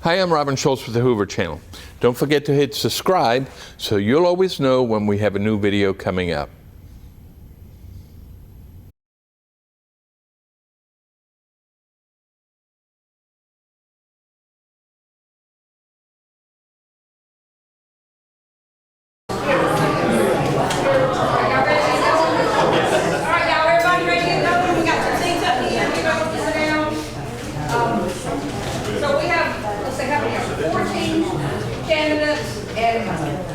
Hi, I'm Robin Schultz with the Hoover channel. Don't forget to hit subscribe so you'll always know when we have a new video coming up.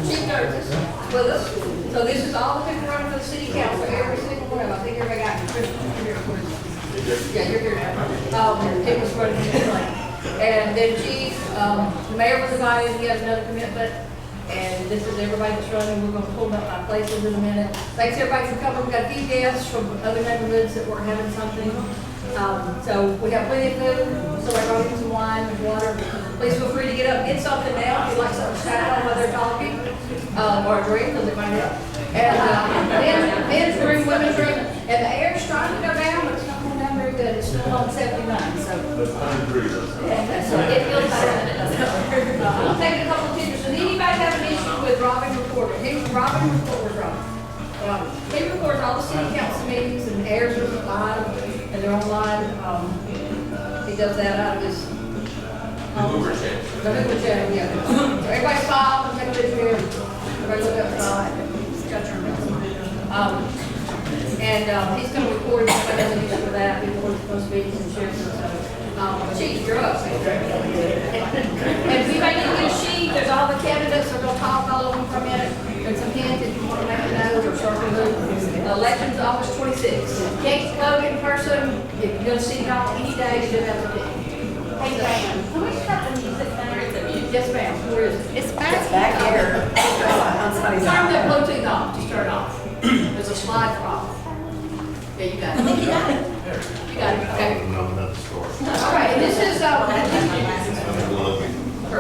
Chief Derzis with us. So this is all the people running for the city council, every single one of them. I think everybody got Khristi. Yeah, you're here now. It was running tonight. And then Chief, the mayor was invited, he has another commitment. And this is everybody that's running. We're going to pull up my places in a minute. Thanks everybody for coming. We've got a few guests from other neighborhoods that were having something. So we have plenty of food. So I brought in some wine and water. Please feel free to get up and get something now if you'd like something to snack on while they're talking. Or a drink, because it might help. And men's room, women's room. And the air's trying to go down, but it's not going down very good. It's still on 79. So it feels better than it does. I'll take a couple of pictures. Does anybody have an issue with Robin recording? Robin records Robin. He records all the city council meetings and airs them live, and they're online. He does that out of his Hoover channel. The Hoover channel, yeah. So everybody stop and take a picture here. Everybody look outside. And he's going to record. Everybody has an issue with that. He records those meetings and shares them. So, Chief, you're up. And if anybody didn't get a sheet, there's all the candidates. They're going to talk all over them for a minute. There's some hints if you want to make a note or sharpen the election's August 26th. Can't vote in person. If you go to City Hall any day, you do have to pick. Hey, Dan, can we start the music there? Yes, ma'am. Where is it? It's back here. Turn that Bluetooth off. Just turn it off. There's a slide problem. Yeah, you got it. I think you got it. You got it. Okay. All right. And this is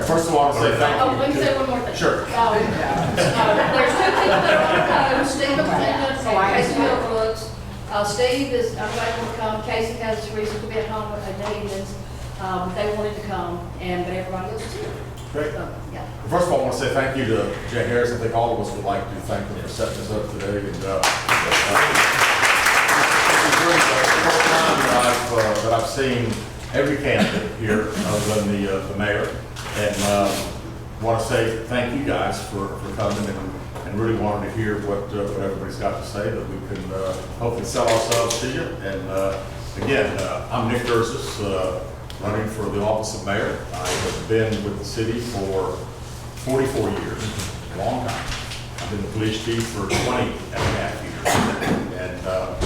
first of all, I want to say thank you. Oh, let me say one more thing. Sure. There's two people that are on the code. Steve and Casey Milbrooks. Steve is unable to come. Casey has a reason to be at home with their Davids. They wanted to come, but everybody else is here. Great. So, yeah. First of all, I want to say thank you to Jay Harris. I think all of us would like to thank them for setting us up today. And, this is really the first time that I've seen every candidate here other than the mayor. And want to say thank you guys for coming and really wanting to hear what everybody's got to say, that we can hopefully sell ourselves to you. And again, I'm Nick Derzis, running for the office of mayor. I have been with the city for 44 years, a long time. I've been the police chief for 20 and a half years. And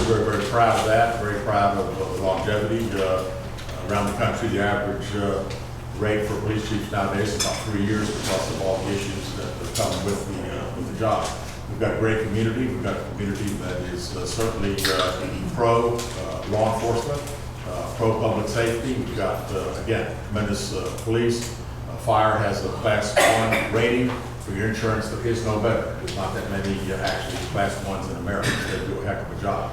very, very proud of that, very proud of the longevity. Around the country, the average rate for police chiefs nowadays is about 3 years because of all the issues that come with the job. We've got a great community. We've got a community that is certainly pro law enforcement, pro public safety. We've got, again, tremendous police. Fire has a class 1 rating. For your insurance, there is no better. There's not that many actually class 1s in America. They do a heck of a job.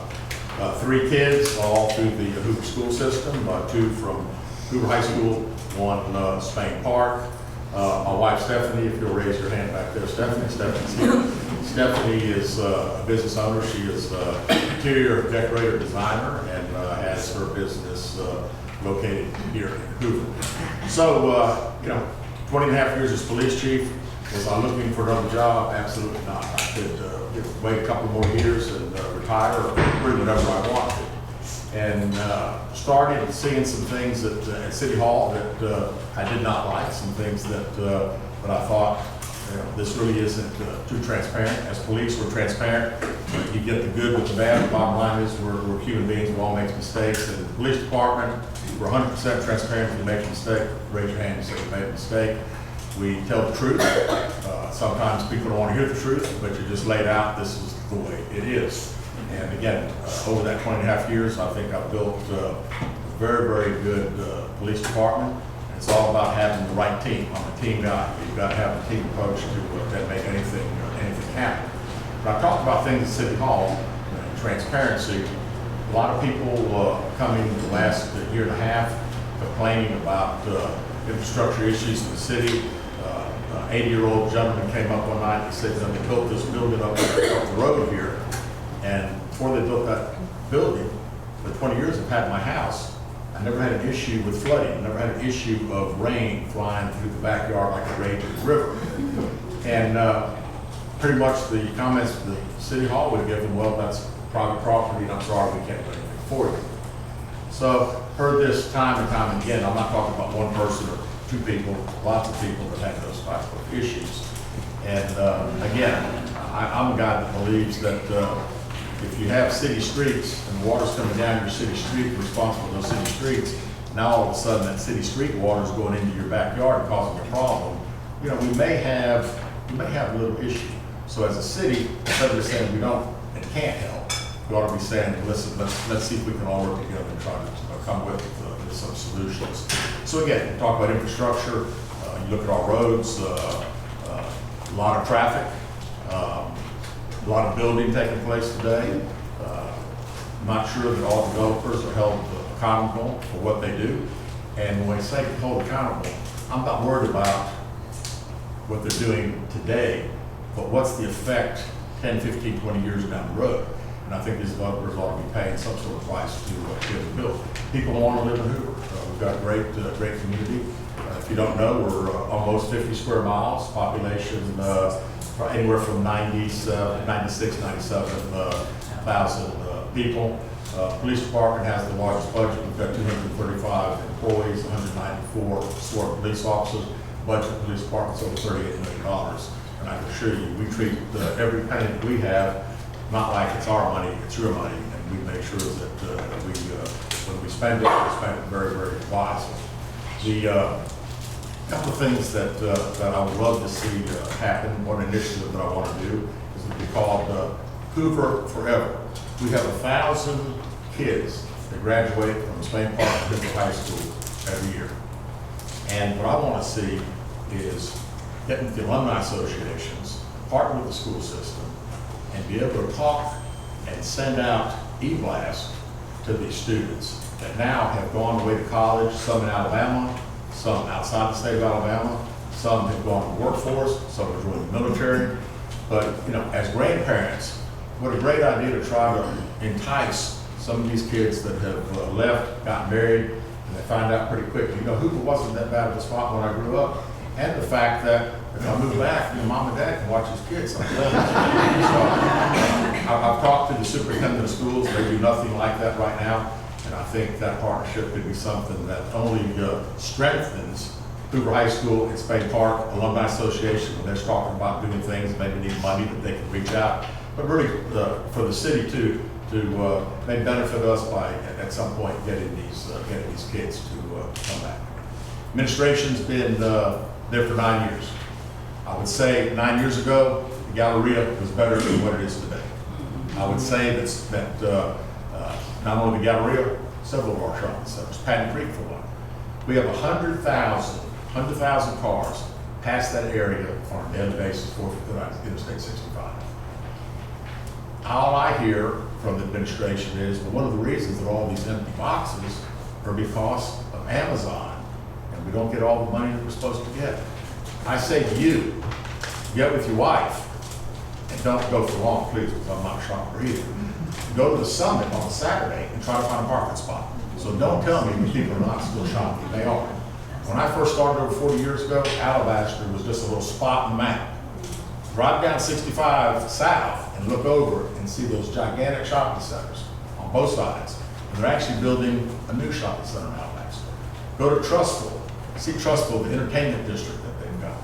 3 kids, all through the Hoover school system, 2 from Hoover High School, 1 Spain Park. My wife Stephanie, if you'll raise your hand back there, Stephanie's here. Stephanie is a business owner. She is an interior decorator designer and has her business located here in Hoover. So, 20 and a half years as police chief. Was I looking for another job? Absolutely not. I could wait a couple more years and retire or do whatever I want to. And started seeing some things at City Hall that I did not like, some things that I thought, this really isn't too transparent. As police, we're transparent. You get the good with the bad. The bottom line is we're human beings. We all make mistakes. And in the police department, we're 100% transparent. If you make a mistake, raise your hand and say you made a mistake. We tell the truth. Sometimes people don't want to hear the truth, but you just lay it out. This is the way it is. And again, over that 20 and a half years, I think I've built a very, very good police department. It's all about having the right team. I'm a team guy. You've got to have a team approach to make anything happen. But I talked about things at City Hall, transparency. A lot of people coming the last year and a half complaining about infrastructure issues in the city. 80-year-old gentleman came up one night and said, they built this building up the road here, and before they built that building, for 20 years I've had my house, I never had an issue with flooding. I never had an issue of rain flying through the backyard like a raging river. And pretty much the comments the city hall would give them, well, that's private property, and I'm sorry, we can't do anything for you. So heard this time and time again. I'm not talking about one person or two people, lots of people that have those types of issues. And again, I'm a guy that believes that if you have city streets and water's coming down your city street, you're responsible for those city streets. Now all of a sudden that city street water is going into your backyard and causing a problem. You know, we may have a little issue. So as a city, instead of saying we don't and can't help, we ought to be saying, listen, let's see if we can all work together and try to come with some solutions. So again, we talk about infrastructure. You look at our roads, a lot of traffic, a lot of building taking place today. I'm not sure that all developers are held accountable for what they do. And when I say hold accountable, I'm not worried about what they're doing today, but what's the effect 10, 15, 20 years down the road? And I think these developers ought to be paying some sort of price to get it built. People don't want to live in Hoover. We've got a great community. If you don't know, we're almost 50 square miles, population anywhere from 96, 97,000 people. Police department has the largest budget. We've got 235 employees, 194 sworn police officers. Budget for the police department's over $38 million. And I can assure you, we treat every penny that we have not like it's our money, it's your money, and we make sure that when we spend it very, very wisely. The couple of things that I would love to see happen, one initiative that I want to do is to be called Hoover Forever. We have 1,000 kids that graduate from Spain Park Hoover High School every year. And what I want to see is getting with the alumni associations, partner with the school system, and be able to talk and send out e-blasts to these students that now have gone away to college, some in Alabama, some outside the state of Alabama, some have gone to the workforce, some have joined the military. But, you know, as grandparents, what a great idea to try to entice some of these kids that have left, got married, and they find out pretty quickly, you know, Hoover wasn't that bad of a spot when I grew up. And the fact that if I move back, you know, mom and dad can watch his kids. So I've talked to the superintendent of schools. They do nothing like that right now. And I think that partnership could be something that only strengthens Hoover High School and Spain Park Alumni Association when they're talking about doing things, maybe need money that they can reach out. But really for the city to maybe benefit us by at some point getting these kids to come back. Administration's been there for 9 years. I would say 9 years ago, the Galleria was better than what it is today. I would say that not only the Galleria, several of our shopping centers, Patton Creek for one. We have 100,000 cars pass that area on a daily basis for Interstate 65. All I hear from the administration is, well, one of the reasons that all these empty boxes are because of Amazon. We don't get all the money that we're supposed to get. I say to you, get with your wife, and don't go for long, please, because I'm not a shopper either. Go to the summit on a Saturday and try to find a parking spot. So don't tell me that people are not still shopping. They are. When I first started over 40 years ago, Alabaster was just a little spot in the map. Drive down 65 south and look over and see those gigantic shopping centers on both sides. And they're actually building a new shopping center in Alabaster. Go to Trustful. See Trustful, the entertainment district that they've got.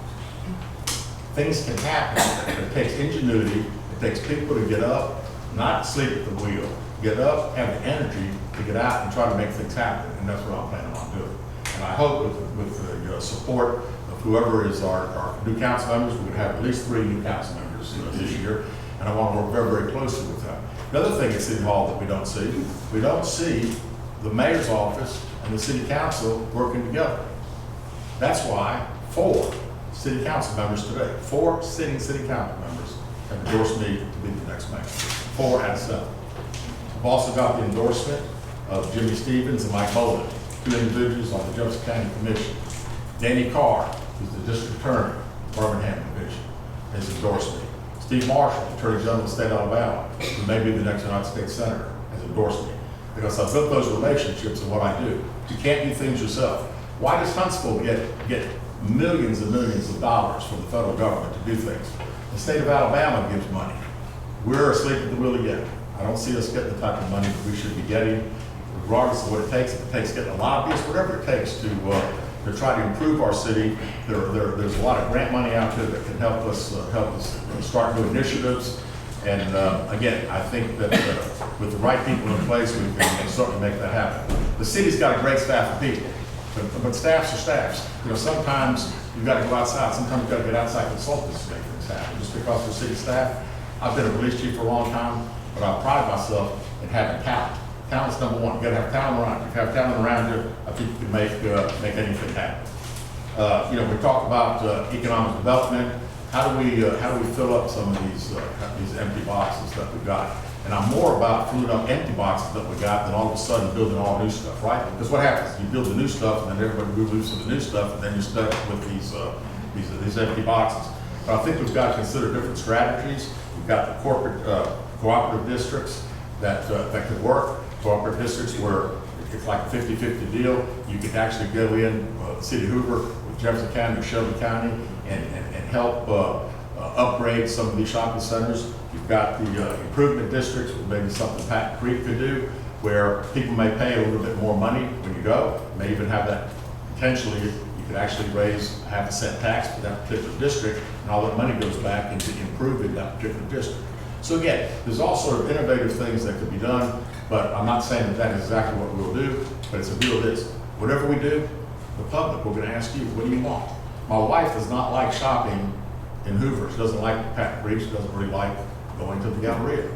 Things can happen. It takes ingenuity. It takes people to get up, not sleep at the wheel. Get up, have the energy to get out and try to make things happen. And that's what I'm planning on doing. And I hope with the support of whoever is our new council members, we're going to have at least 3 new council members this year. And I want to work very, very closely with them. The other thing at City Hall that we don't see the mayor's office and the city council working together. That's why 4 city council members today, 4 sitting city council members have endorsed me to be the next mayor. 4 out of 7. I've also got the endorsement of Jimmy Stevens and Mike Coleman, 2 individuals on the Jefferson County Commission. Danny Carr, who's the district attorney, Birmingham Division, has endorsed me. Steve Marshall, Attorney General of the state of Alabama, who may be the next United States Senator, has endorsed me. Because I've built those relationships in what I do. You can't do things yourself. Why does Huntsville get millions and millions of dollars from the federal government to do things? The state of Alabama gives money. We're asleep at the wheel again. I don't see us getting the type of money that we should be getting, regardless of what it takes. If it takes getting a lobbyist, whatever it takes to try to improve our city. There's a lot of grant money out there that can help us start new initiatives. And again, I think that with the right people in place, we can certainly make that happen. The city's got a great staff of people, but staffs are staffs. You know, sometimes you've got to go outside. Sometimes you've got to get outside consultants to make things happen. Just because we're city staff, I've been a police chief for a long time, but I pride myself in having talent. Talent's number one. You got to have talent around you. If you have talent around you, I think you can make anything happen. You know, we talk about economic development. How do we fill up some of these empty boxes that we've got? And I'm more about filling up empty boxes that we got than all of a sudden building all new stuff, right? Because what happens? You build the new stuff, and then everybody moves to the new stuff, and then you're stuck with these empty boxes. But I think we've got to consider different strategies. We've got the corporate cooperative districts that could work. Cooperative districts where it's like a 50-50 deal. You could actually go in the city of Hoover with Jefferson County or Shelby County and help upgrade some of these shopping centers. You've got the improvement districts, which maybe something Pat Creek could do, where people may pay a little bit more money when you go. May even have that potentially. You could actually raise a half-a-cent tax for that particular district, and all that money goes back into improving that particular district. So again, there's all sort of innovative things that could be done, but I'm not saying that that is exactly what we'll do, but it's a deal of this. Whatever we do, the public, we're going to ask you, what do you want? My wife does not like shopping in Hoover. She doesn't like Pat Creek. She doesn't really like going to the Galleria,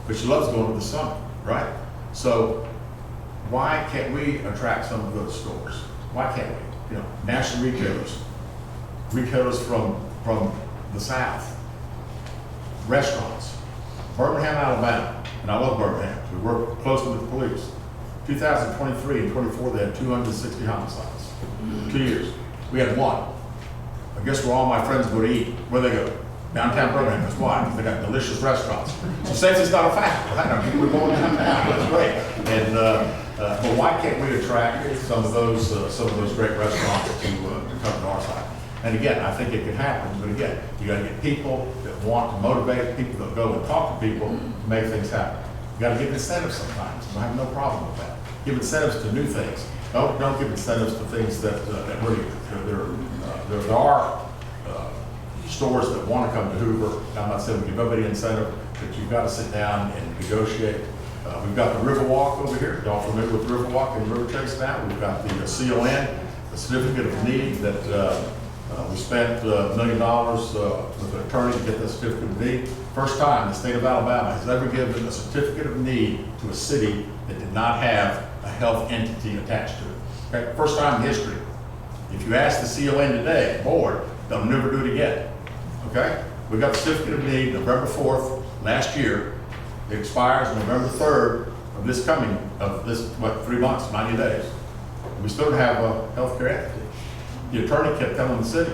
but she loves going to the Summit, right? So why can't we attract some of those stores? Why can't we? You know, national retailers from the South, restaurants, Birmingham, Alabama, and I love Birmingham. We work closely with the police. 2023 and 24, they had 260 homicides. 2 years. We had one. I guess where all my friends go to eat, where they go? Downtown Birmingham. That's why. Because they got delicious restaurants. So safety's not a factor, right? I mean, we're going downtown. That's great. And but why can't we attract some of those great restaurants to come to our side? And again, I think it can happen. But again, you got to get people that want to motivate, people that go and talk to people to make things happen. You got to give incentives sometimes. I have no problem with that. Give incentives to new things. Don't give incentives to things that really. There are stores that want to come to Hoover. I'm not saying we give everybody incentive, but you've got to sit down and negotiate. We've got the Riverwalk over here. Y'all familiar with Riverwalk and River Chace now? We've got the CON, the Certificate of Need that we spent $1 million with an attorney to get the Certificate of Need. First time the state of Alabama has ever given a Certificate of Need to a city that did not have a health entity attached to it. Okay? First time in history. If you ask the CON today, board, they'll never do it again. Okay? We got the Certificate of Need November 4th last year. It expires November 3rd of this 3 months, 90 days. We still don't have a healthcare entity. The attorney kept telling the city,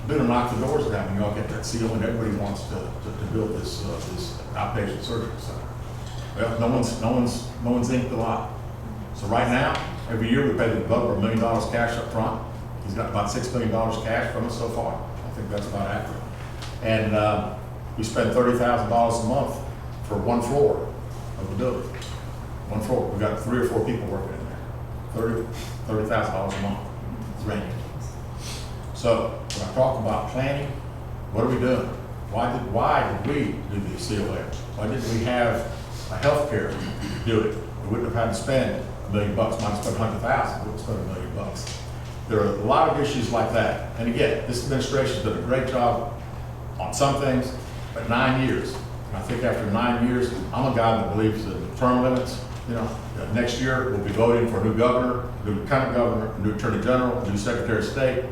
"We're going to knock the doors down and y'all get that CON. Everybody wants to build this outpatient surgical center." Well, no one's inked the lot. So right now, every year we pay the developer $1 million cash up front. He's got about $6 million cash from us so far. I think that's about accurate. And we spend $30,000 a month for one floor of the building. One floor. We've got 3 or 4 people working in there. $30,000 a month. It's raining. So when I talk about planning, what are we doing? Why did we do the COA? Why didn't we have a healthcare do it? We wouldn't have had to spend $1 million. Might have spent $100,000. We wouldn't spend $1 million. There are a lot of issues like that. And again, this administration's done a great job on some things, but 9 years. And I think after 9 years, I'm a guy that believes in term limits. You know, next year we'll be voting for a new governor, a new lieutenant governor, a new attorney general, a new secretary of state.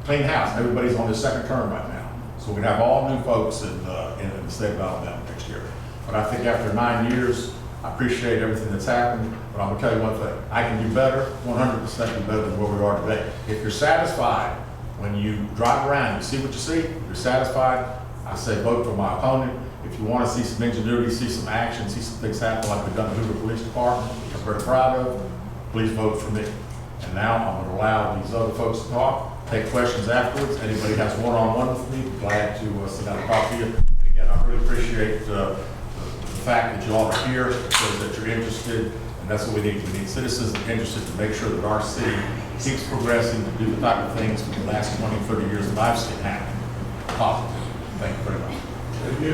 Clean house. Everybody's on their second term right now. So we have all new folks in the state of Alabama next year. But I think after 9 years, I appreciate everything that's happened, but I'm gonna tell you one thing. I can do better, 100% do better than where we are today. If you're satisfied, when you drive around, you see what you see, if you're satisfied, I say vote for my opponent. If you want to see some ingenuity, see some action, see some things happen like we've done in the Hoover Police Department, which I'm very proud of, please vote for me. And now I'm going to allow these other folks to talk, take questions afterwards. Anybody has one-on-one with me, be glad to sit down and talk to you. Again, I really appreciate the fact that you all are here, shows that you're interested, and that's what we need. We need citizens that are interested to make sure that our city keeps progressing to do the type of things for the last 20, 30 years that I've seen happen. Positive. Thank you very much. Thank you.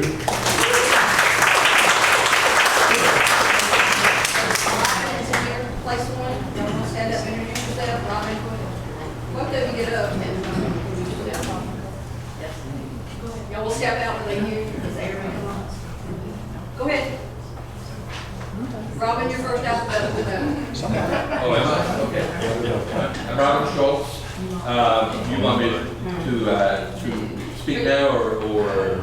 Place one, y'all want to stand up and introduce yourself, Robin? Both of you get up and introduce yourself. Y'all will step out when they hear you because everybody wants. Go ahead. Robin, you're first out the door. Oh, am I? Okay. I'm Robin Schultz. You want me to speak now or?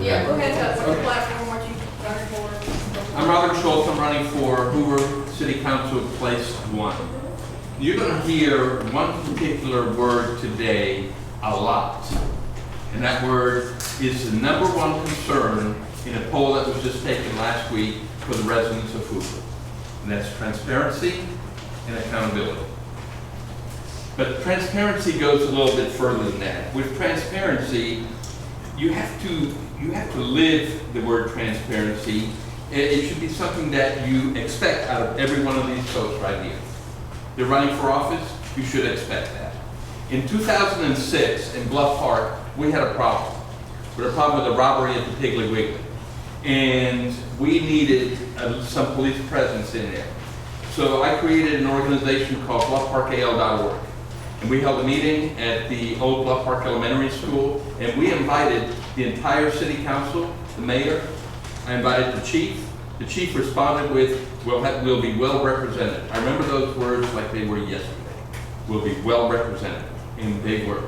Yeah, go ahead, what's the platform, what you running for? I'm Robin Schultz. I'm running for Hoover City Council Place 1. You're going to hear one particular word today a lot. And that word is the #1 concern in a poll that was just taken last week for the residents of Hoover. And that's transparency and accountability. But transparency goes a little bit further than that. With transparency, you have to live the word transparency. It should be something that you expect out of every one of these folks right here. They're running for office, you should expect that. In 2006, in Bluff Park, we had a problem. We had a problem with a robbery at the Piggly Wiggly. And we needed some police presence in there. So I created an organization called BluffParkAL.org. And we held a meeting at the old Bluff Park Elementary School, and we invited the entire city council, the mayor. I invited the chief. The chief responded with, we'll be well represented. I remember those words like they were yesterday. We'll be well represented, in big words.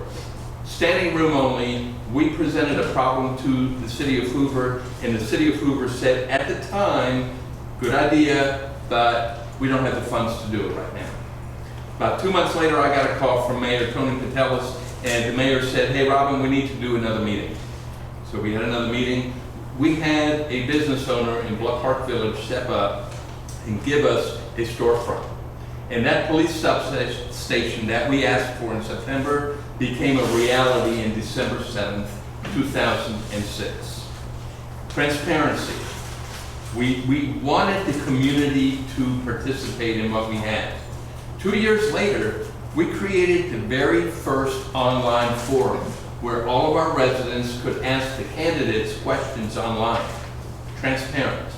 Standing room only, we presented a problem to the city of Hoover, and the city of Hoover said at the time, good idea, but we don't have the funds to do it right now. About 2 months later, I got a call from Mayor Patel, and the mayor said, hey, Robin, we need to do another meeting. So we had another meeting. We had a business owner in Bluff Park Village step up and give us a storefront. And that police substation that we asked for in September became a reality in December 7th, 2006. Transparency. We wanted the community to participate in what we had. 2 years later, we created the very first online forum where all of our residents could ask the candidates questions online. Transparent.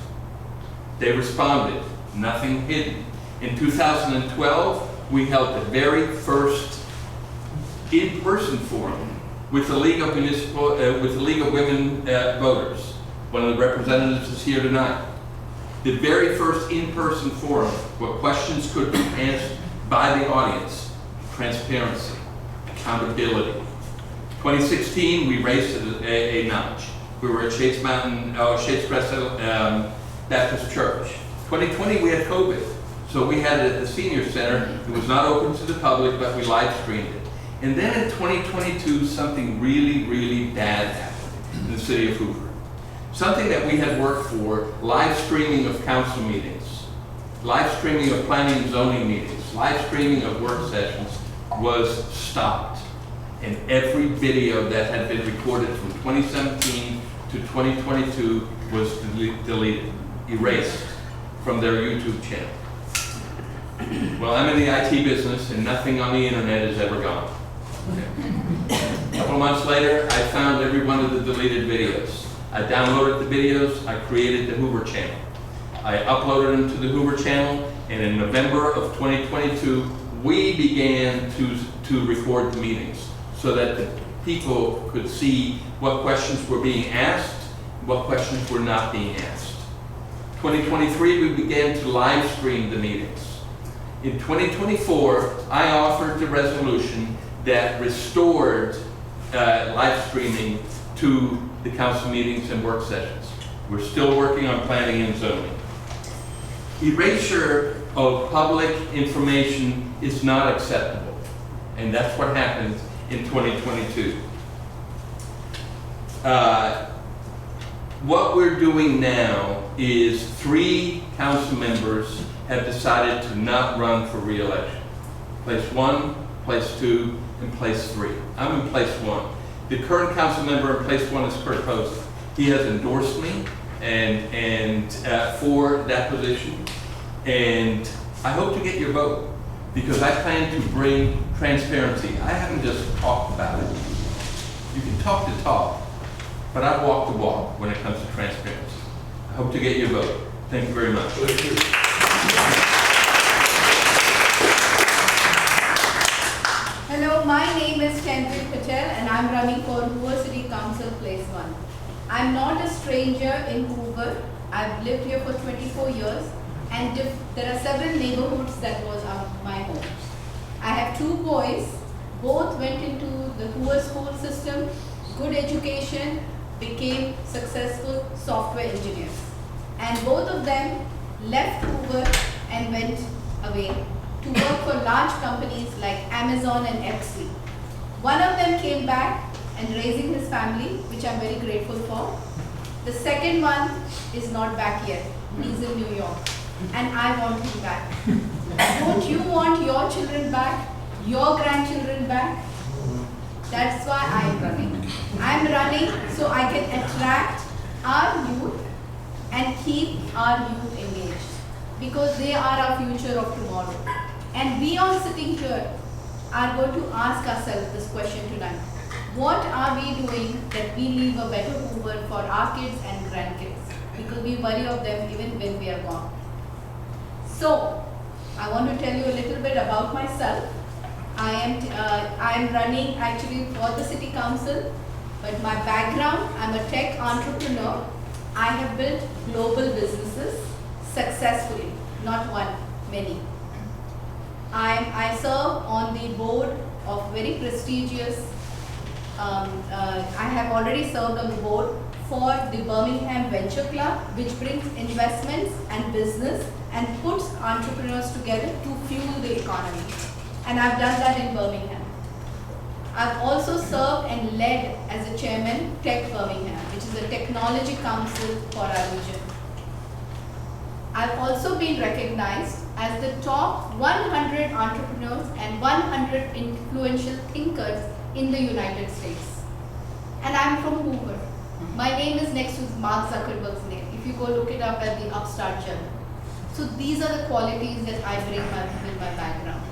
They responded, nothing hidden. In 2012, we held the very first in-person forum with the League of Women Voters. One of the representatives is here tonight. The very first in-person forum where questions could be asked by the audience. Transparency, accountability. 2016, we raised a notch. We were at Chace Crest Baptist Church. 2020, we had COVID. So we had it at the senior center. It was not open to the public, but we live streamed it. And then in 2022, something really, really bad happened in the city of Hoover. Something that we had worked for, live streaming of council meetings, live streaming of planning and zoning meetings, live streaming of work sessions was stopped. And every video that had been recorded from 2017 to 2022 was deleted, erased from their YouTube channel. Well, I'm in the IT business and nothing on the internet is ever gone. Okay. A couple of months later, I found every one of the deleted videos. I downloaded the videos, I created the Hoover channel. I uploaded them to the Hoover channel, and in November of 2022, we began to record the meetings so that the people could see what questions were being asked, what questions were not being asked. 2023, we began to live stream the meetings. In 2024, I offered the resolution that restored live streaming to the council meetings and work sessions. We're still working on planning and zoning. Erasure of public information is not acceptable. And that's what happened in 2022. What we're doing now is 3 council members have decided to not run for re-election. Place 1, place 2, and place 3. I'm in place 1. The current council member in place 1 is Kurt Posey. He has endorsed me and for that position. And I hope to get your vote because I plan to bring transparency. I haven't just talked about it. You can talk the talk, but I walk the walk when it comes to transparency. I hope to get your vote. Thank you very much. Thank you. Hello, my name is Tanveer Patel and I'm running for Hoover City Council Place 1. I'm not a stranger in Hoover. I've lived here for 24 years and there are several neighborhoods that was my home. I have 2 boys. Both went into the Hoover school system, good education, became successful software engineers. And both of them left Hoover and went away to work for large companies like Amazon and Etsy. One of them came back and raising his family, which I'm very grateful for. The second one is not back yet. He's in New York. And I want him back. Don't you want your children back? Your grandchildren back? That's why I'm running. I'm running so I can attract our youth and keep our youth engaged. Because they are our future of tomorrow. And we all sitting here are going to ask ourselves this question tonight. What are we doing that we leave a better Hoover for our kids and grandkids? Because we worry of them even when we are gone. So, I want to tell you a little bit about myself. I am running actually for the city council, but my background, I'm a tech entrepreneur. I have built global businesses successfully, not one, many. I serve on the board of very prestigious, I have already served on the board for the Birmingham Venture Club, which brings investments and business and puts entrepreneurs together to fuel the economy. And I've done that in Birmingham. I've also served and led as a chairman Tech Birmingham, which is a technology council for our region. I've also been recognized as the top 100 entrepreneurs and 100 influential thinkers in the United States. And I'm from Hoover. My name is next to Mark Zuckerberg's name. If you go look it up at the Upstart Journal. So these are the qualities that I bring with my background.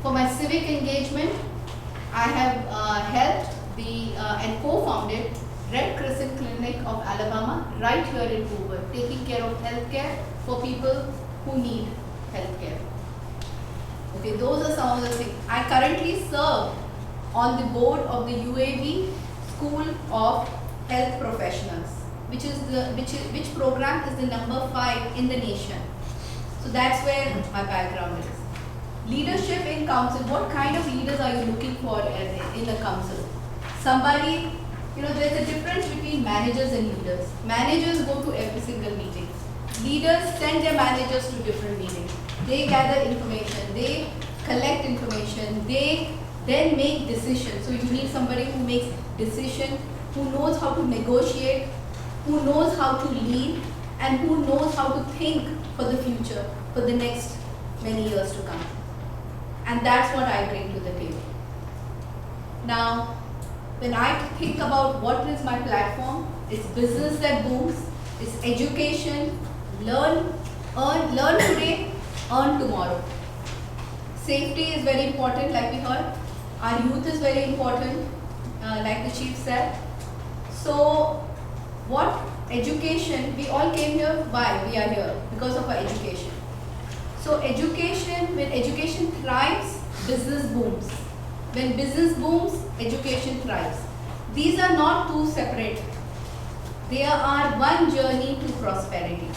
For my civic engagement, I have helped and co-founded Red Crescent Clinic of Alabama right here in Hoover, taking care of healthcare for people who need healthcare. Okay, those are some of the things. I currently serve on the board of the UAV School of Health Professionals, which program is the number 5 in the nation. So that's where my background is. Leadership in council, what kind of leaders are you looking for in the council? Somebody, there's a difference between managers and leaders. Managers go to every single meeting. Leaders send their managers to different meetings. They gather information, they collect information, they then make decisions. So you need somebody who makes decisions, who knows how to negotiate, who knows how to lead, and who knows how to think for the future, for the next many years to come. And that's what I bring to the table. Now, when I think about what is my platform, it's business that booms, it's education, learn today, earn tomorrow. Safety is very important, like we heard. Our youth is very important, like the chief said. So, what education, we all came here, why we are here? Because of our education. So education, when education thrives, business booms. When business booms, education thrives. These are not two separate. They are one journey to prosperity.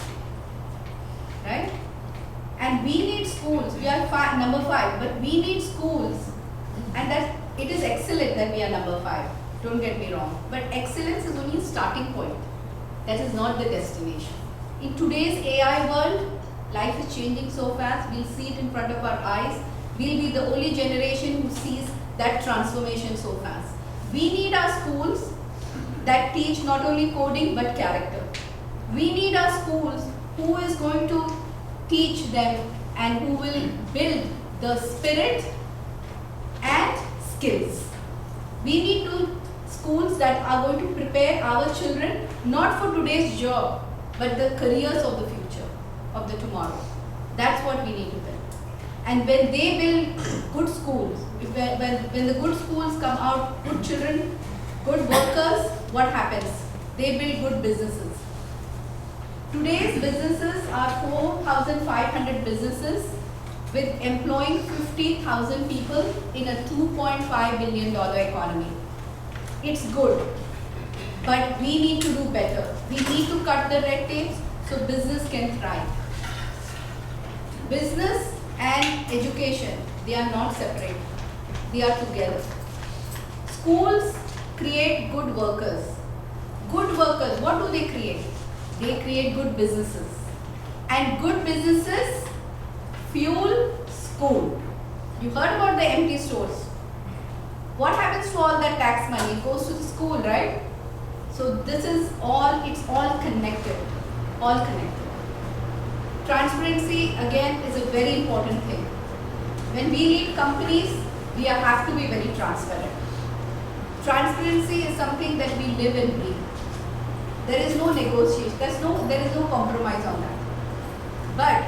Right? And we need schools. We are number 5, but we need schools. And that it is excellent that we are number 5. Don't get me wrong. But excellence is only a starting point. That is not the destination. In today's AI world, Life is changing so fast, we'll see it in front of our eyes. We'll be the only generation who sees that transformation so fast. We need our schools that teach not only coding but character. We need our schools who is going to teach them and who will build the spirit and skills. We need schools that are going to prepare our children not for today's job but the careers of the future, of the tomorrow. That's what we need to build. And when they build good schools, when the good schools come out, good children, good workers, what happens? They build good businesses. Today's businesses are 4,500 businesses with employing 50,000 people in a $2.5 billion economy. It's good, but we need to do better. We need to cut the red tape so business can thrive. Business and education, they are not separate. They are together. Schools create good workers. Good workers, what do they create? They create good businesses. And good businesses fuel school. You heard about the empty stores. What happens to all that tax money? It goes to the school, right? So this is all, it's all connected. All connected. Transparency, again, is a very important thing. When we lead companies, we have to be very transparent. Transparency is something that we live and breathe. There is no negotiation, there is no compromise on that. But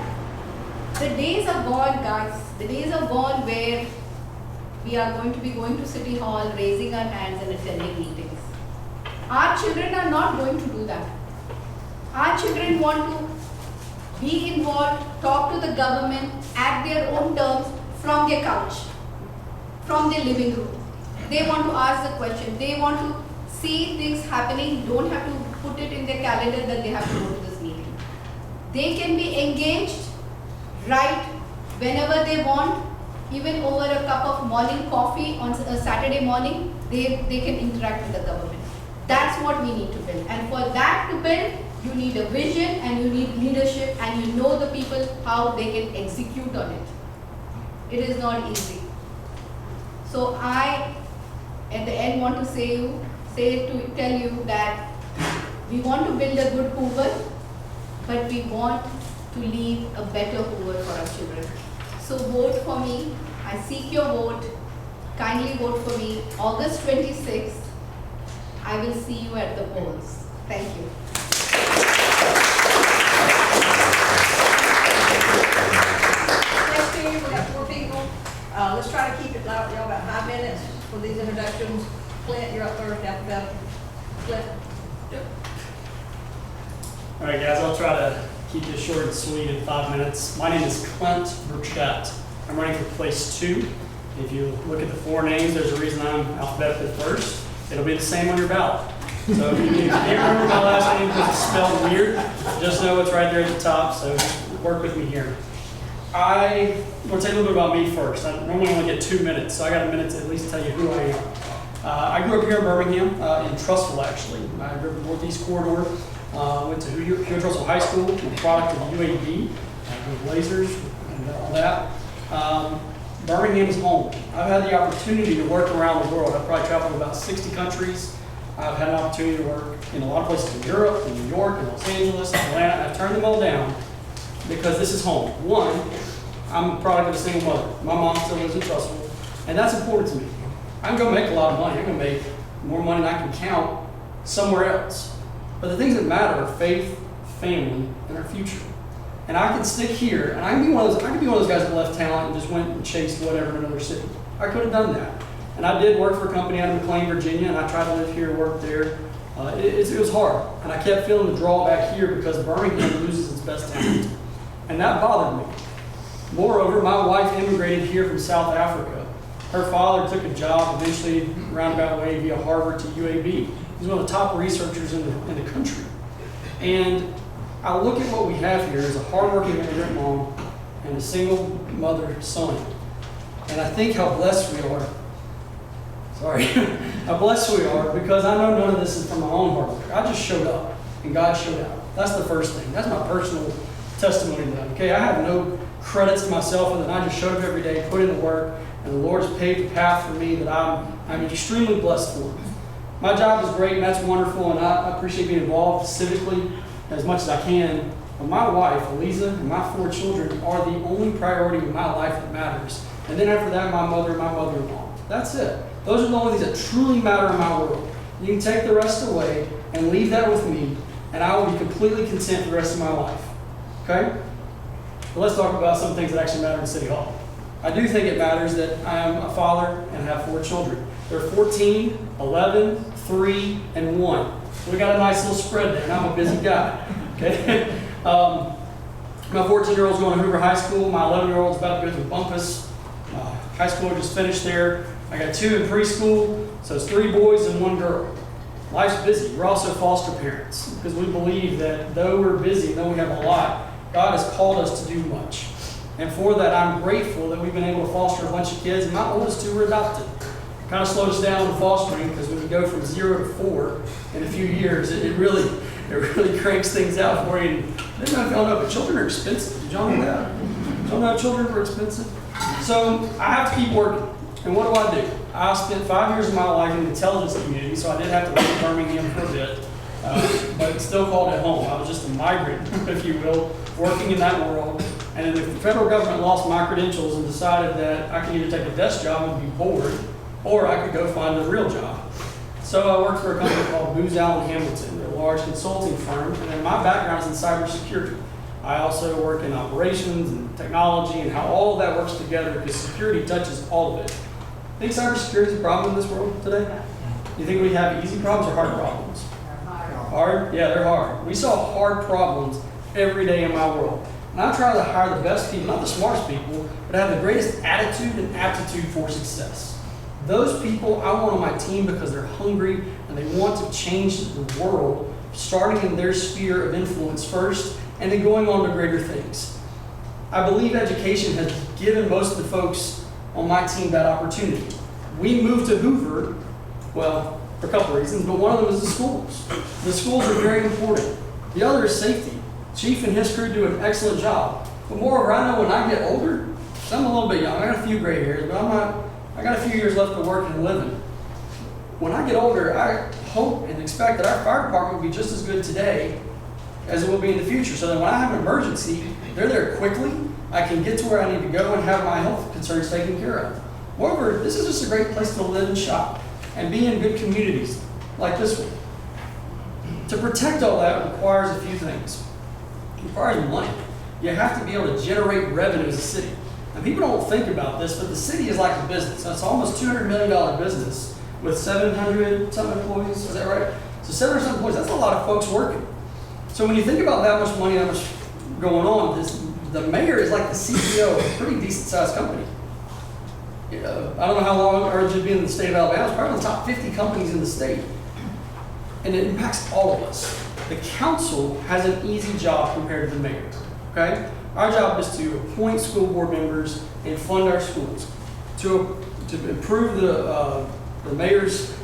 the days are gone, guys. The days are gone where we are going to be going to City Hall, raising our hands and attending meetings. Our children are not going to do that. Our children want to be involved, talk to the government at their own terms from their couch, from their living room. They want to ask the question. They want to see things happening, don't have to put it in their calendar that they have to go to this meeting. They can be engaged, right, whenever they want, even over a cup of morning coffee on a Saturday morning, they can interact with the government. That's what we need to build. And for that to build, you need a vision and you need leadership and you know the people how they can execute on it. It is not easy. So I, at the end, want to tell you that we want to build a good Hoover, but we want to leave a better Hoover for our children. So vote for me. I seek your vote. Kindly vote for me. August 26th. I will see you at the polls. Thank you. Next to you, we got 4 people. Let's try to keep it light, y'all, about 5 minutes for these introductions. Clint, you're up first, alphabetical. Clint. All right, guys, I'll try to keep this short and sweet in 5 minutes. My name is Clint Bircheat. I'm running for place 2. If you look at the 4 names, there's a reason I'm alphabetically first. It'll be the same on your ballot. So if you can't remember my last name because it's spelled weird, just know it's right there at the top, so work with me here. I want to say a little bit about me first. I normally only get 2 minutes, so I got a minute to at least tell you who I am. I grew up here in Birmingham, in Trussville actually. I grew up in the Northeast Corridor, went to Hugh Trussville High School, I'm a product of UAB, with lasers and all that. Birmingham is home. I've had the opportunity to work around the world. I've probably traveled to about 60 countries. I've had an opportunity to work in a lot of places in Europe, in New York, in Los Angeles, Atlanta, and I've turned them all down because this is home. One, I'm a product of a single mother. My mom still lives in Trussville, and that's important to me. I can go make a lot of money. I can make more money than I can count somewhere else. But the things that matter are faith, family, and our future. And I can stick here, and I can be one of those guys that left town and just went and chased whatever in another city. I could have done that. And I did work for a company out of McLean, Virginia, and I tried to live here and work there. It was hard, and I kept feeling the draw back here because Birmingham loses its best talent. And that bothered me. Moreover, my wife immigrated here from South Africa. Her father took a job eventually roundabout way via Harvard to UAB. He's one of the top researchers in the country. And I look at what we have here as a hardworking immigrant mom and a single mother son. And I think how blessed we are. Sorry. How blessed we are because I know none of this is from my own hard work. I just showed up and God showed out. That's the first thing. That's my personal testimony to that. Okay, I have no credits to myself, and then I just showed up every day, put in the work, and the Lord's paved the path for me that I'm extremely blessed for. My job is great, and that's wonderful, and I appreciate being involved civically as much as I can. But my wife, Eliza, and my 4 children are the only priority in my life that matters. And then after that, my mother and my mother-in-law. That's it. Those are the only things that truly matter in my world. You can take the rest away and leave that with me, and I will be completely content for the rest of my life. Okay? But let's talk about some things that actually matter in City Hall. I do think it matters that I am a father and have 4 children. They're 14, 11, 3, and 1. So we got a nice little spread there, and I'm a busy guy. Okay? My 14-year-old's going to Hoover High School. My 11-year-old's about to go through Bumpus. High school just finished there. I got 2 in preschool, so it's 3 boys and 1 girl. Life's busy. We're also foster parents because we believe that though we're busy, though we have a lot, God has called us to do much. And for that, I'm grateful that we've been able to foster a bunch of kids. And my oldest 2 were adopted. Kind of slowed us down in fostering because when you go from 0 to 4 in a few years, it really cranks things out for you. And I don't know if y'all know, but children are expensive. Did y'all know that? Did y'all know children are expensive? So I have to keep working. And what do? I spent 5 years of my life in the intelligence community, so I did have to leave Birmingham for a bit, but still called it home. I was just a migrant, if you will, working in that world. And then the federal government lost my credentials and decided that I could either take a desk job and be bored, or I could go find a real job. So I worked for a company called Booz Allen Hamilton, a large consulting firm, and then my background is in cybersecurity. I also work in operations and technology and how all of that works together because security touches all of it. Think cybersecurity is a problem in this world today? You think we have easy problems or hard problems? Hard? Yeah, they're hard. We solve hard problems every day in my world. And I try to hire the best people, not the smartest people, but have the greatest attitude and aptitude for success. Those people I want on my team because they're hungry and they want to change the world, starting in their sphere of influence first and then going on to greater things. I believe education has given most of the folks on my team that opportunity. We moved to Hoover, well, for a couple of reasons, but one of them is the schools. The schools are very important. The other is safety. Chief and his crew do an excellent job. But moreover, I know when I get older, so I'm a little bit young, I got a few gray hairs, but I got a few years left to work and living. When I get older, I hope and expect that our fire department will be just as good today as it will be in the future. So that when I have an emergency, they're there quickly, I can get to where I need to go and have my health concerns taken care of. Moreover, this is just a great place to live and shop and be in good communities like this one. To protect all that requires a few things. It requires money. You have to be able to generate revenue as a city. And people don't think about this, but the city is like a business. It's almost $200 million business with 700 some employees, is that right? So 700 some employees, that's a lot of folks working. So when you think about that much money, that much going on, the mayor is like the CEO of a pretty decent sized company. I don't know how long Urge been in the state of Alabama. It's probably the top 50 companies in the state. And it impacts all of us. The council has an easy job compared to the mayor, okay? Our job is to appoint school board members and fund our schools, to improve the mayor's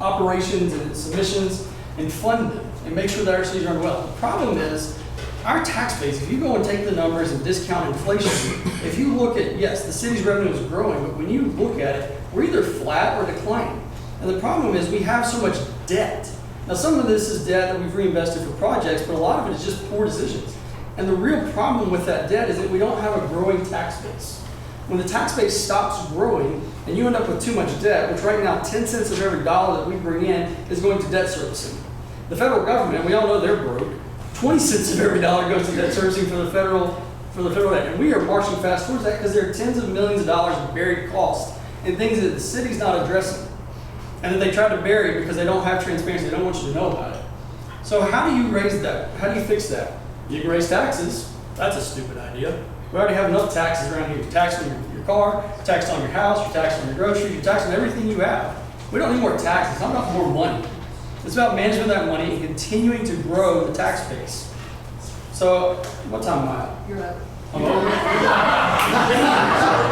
operations and submissions and fund them and make sure that our cities run well. The problem is our tax base, if you go and take the numbers and discount inflation, if you look at, yes, the city's revenue is growing, but when you look at it, we're either flat or declining. And the problem is we have so much debt. Now some of this is debt that we've reinvested for projects, but a lot of it is just poor decisions. And the real problem with that debt is that we don't have a growing tax base. When the tax base stops growing and you end up with too much debt, which right now 10 cents of every dollar that we bring in is going to debt servicing. The federal government, we all know they're broke, 20 cents of every dollar goes to debt servicing for the federal debt. And we are marching fast towards that because there are tens of millions of dollars in buried costs and things that the city's not addressing. And that they try to bury because they don't have transparency, they don't want you to know about it. So how do you raise that? How do you fix that? You can raise taxes. That's a stupid idea. We already have enough taxes around here. You're taxed on your car, you're taxed on your house, you're taxed on your groceries, you're taxed on everything you have. We don't need more taxes. It's not about more money. It's about managing that money and continuing to grow the tax base. So, what time am I at? You're up. I'm over.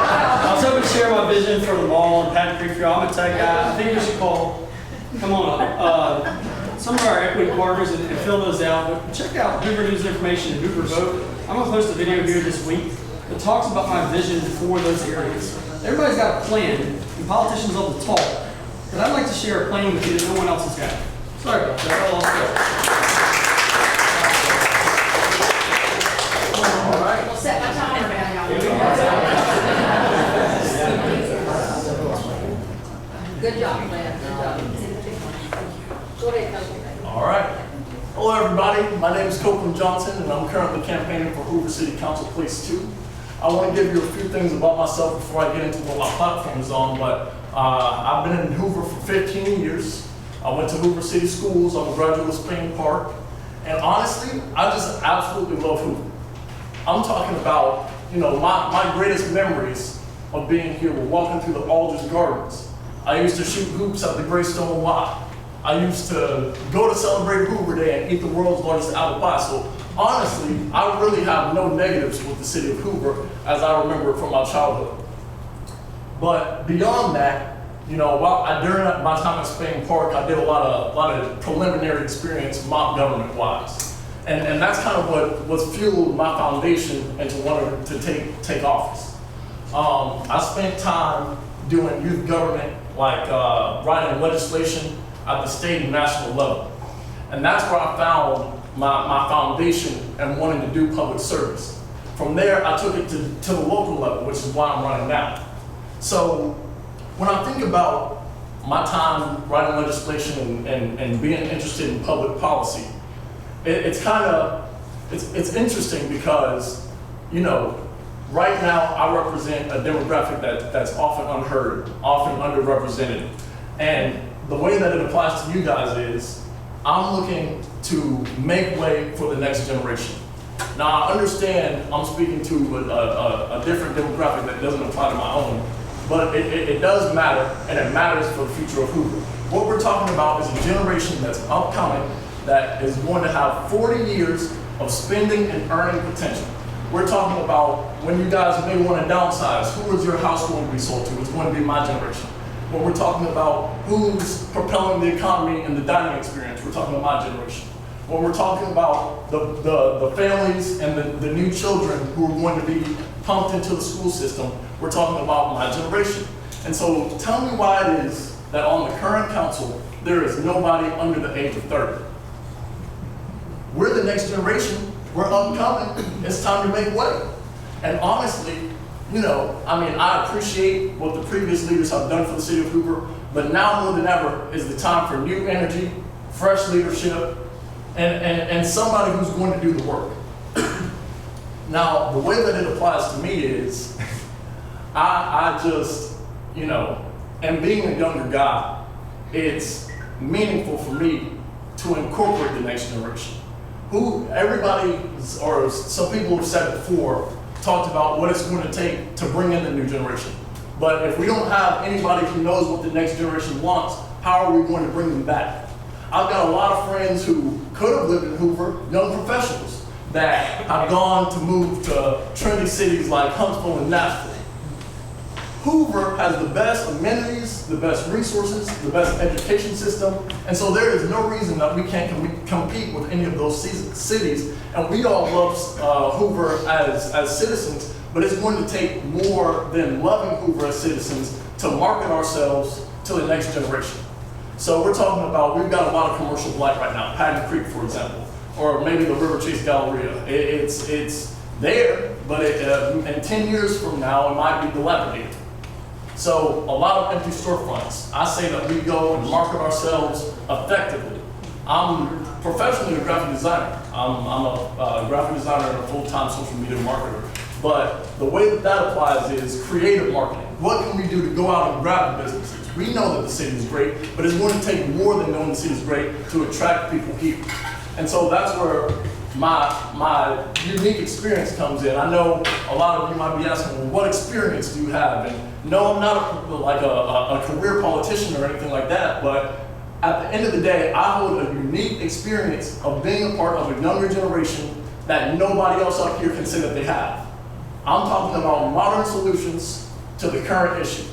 I was hoping to share my vision for the mall and Patton Creek for y'all. I'm a tech guy. I think we should call. Come on up. some of our equity partners and fill those out. But check out Hoover News Information and Hoover Vote. I'm gonna post a video here this week that talks about my vision for those areas. Everybody's got a plan, and politicians love to talk. But I'd like to share a plan with you that no one else has got. Sorry about that. I'll All right. We'll set my timer down, y'all. Good job, Clint. Good job. Go ahead, Copeland. All right. Hello, everybody. My name is Copeland Johnson, and I'm currently campaigning for Hoover City Council Place 2. I want to give you a few things about myself before I get into what my platform is on, but I've been in Hoover for 15 years. I went to Hoover City Schools. I'm a graduate of Spain Park. And honestly, I just absolutely love Hoover. I'm talking about, you know, my greatest memories of being here were walking through the Alders Gardens. I used to shoot hoops at the Greystone Y. I used to go to celebrate Hoover Day and eat the world's largest apple pie. So honestly, I really have no negatives with the city of Hoover as I remember it from my childhood. But beyond that, you know, during my time at Spain Park, I did a lot of preliminary experience mock government-wise. And that's kind of what's fueled my foundation into wanting to take office. I spent time doing youth government, like writing legislation at the state and national level. And that's where I found my foundation and wanting to do public service. From there, I took it to the local level, which is why I'm running now. So when I think about my time writing legislation and being interested in public policy, it's interesting because, you know, right now I represent a demographic that's often unheard, often underrepresented. And the way that it applies to you guys is I'm looking to make way for the next generation. Now I understand I'm speaking to a different demographic that doesn't apply to my own, but it does matter, and it matters for the future of Hoover. What we're talking about is a generation that's upcoming that is going to have 40 years of spending and earning potential. We're talking about when you guys may want to downsize, who is your house going to be sold to? It's going to be my generation. When we're talking about who's propelling the economy and the dining experience, we're talking about my generation. When we're talking about the families and the new children who are going to be pumped into the school system, we're talking about my generation. And so tell me why it is that on the current council, there is nobody under the age of 30. We're the next generation. We're upcoming. It's time to make way. And honestly, you know, I mean, I appreciate what the previous leaders have done for the city of Hoover, but now more than ever is the time for new energy, fresh leadership, and somebody who's going to do the work. Now, the way that it applies to me is, I just, you know, and being a younger guy, it's meaningful for me to incorporate the next generation. Everybody, or some people have said before, talked about what it's going to take to bring in the new generation. But if we don't have anybody who knows what the next generation wants, how are we going to bring them back? I've got a lot of friends who could have lived in Hoover, young professionals, that have gone to move to trendy cities like Huntsville and Nashville. Hoover has the best amenities, the best resources, the best education system, and so there is no reason that we can't compete with any of those cities. And we all love Hoover as citizens, but it's going to take more than loving Hoover as citizens to market ourselves to the next generation. So we're talking about, we've got a lot of commercial blight right now, Patton Creek, for example, or maybe the River Chace Galleria. It's there, but in 10 years from now, it might be dilapidated. So a lot of empty storefronts. I say that we go and market ourselves effectively. I'm professionally a graphic designer. I'm a graphic designer and a full-time social media marketer. But the way that applies is creative marketing. What can we do to go out and grab businesses? We know that the city is great, but it's going to take more than knowing the city is great to attract people here. And so that's where my unique experience comes in. I know a lot of you might be asking, well, what experience do you have? And no, I'm not like a career politician or anything like that, but at the end of the day, I hold a unique experience of being a part of a younger generation that nobody else up here can say that they have. I'm talking about modern solutions to the current issues.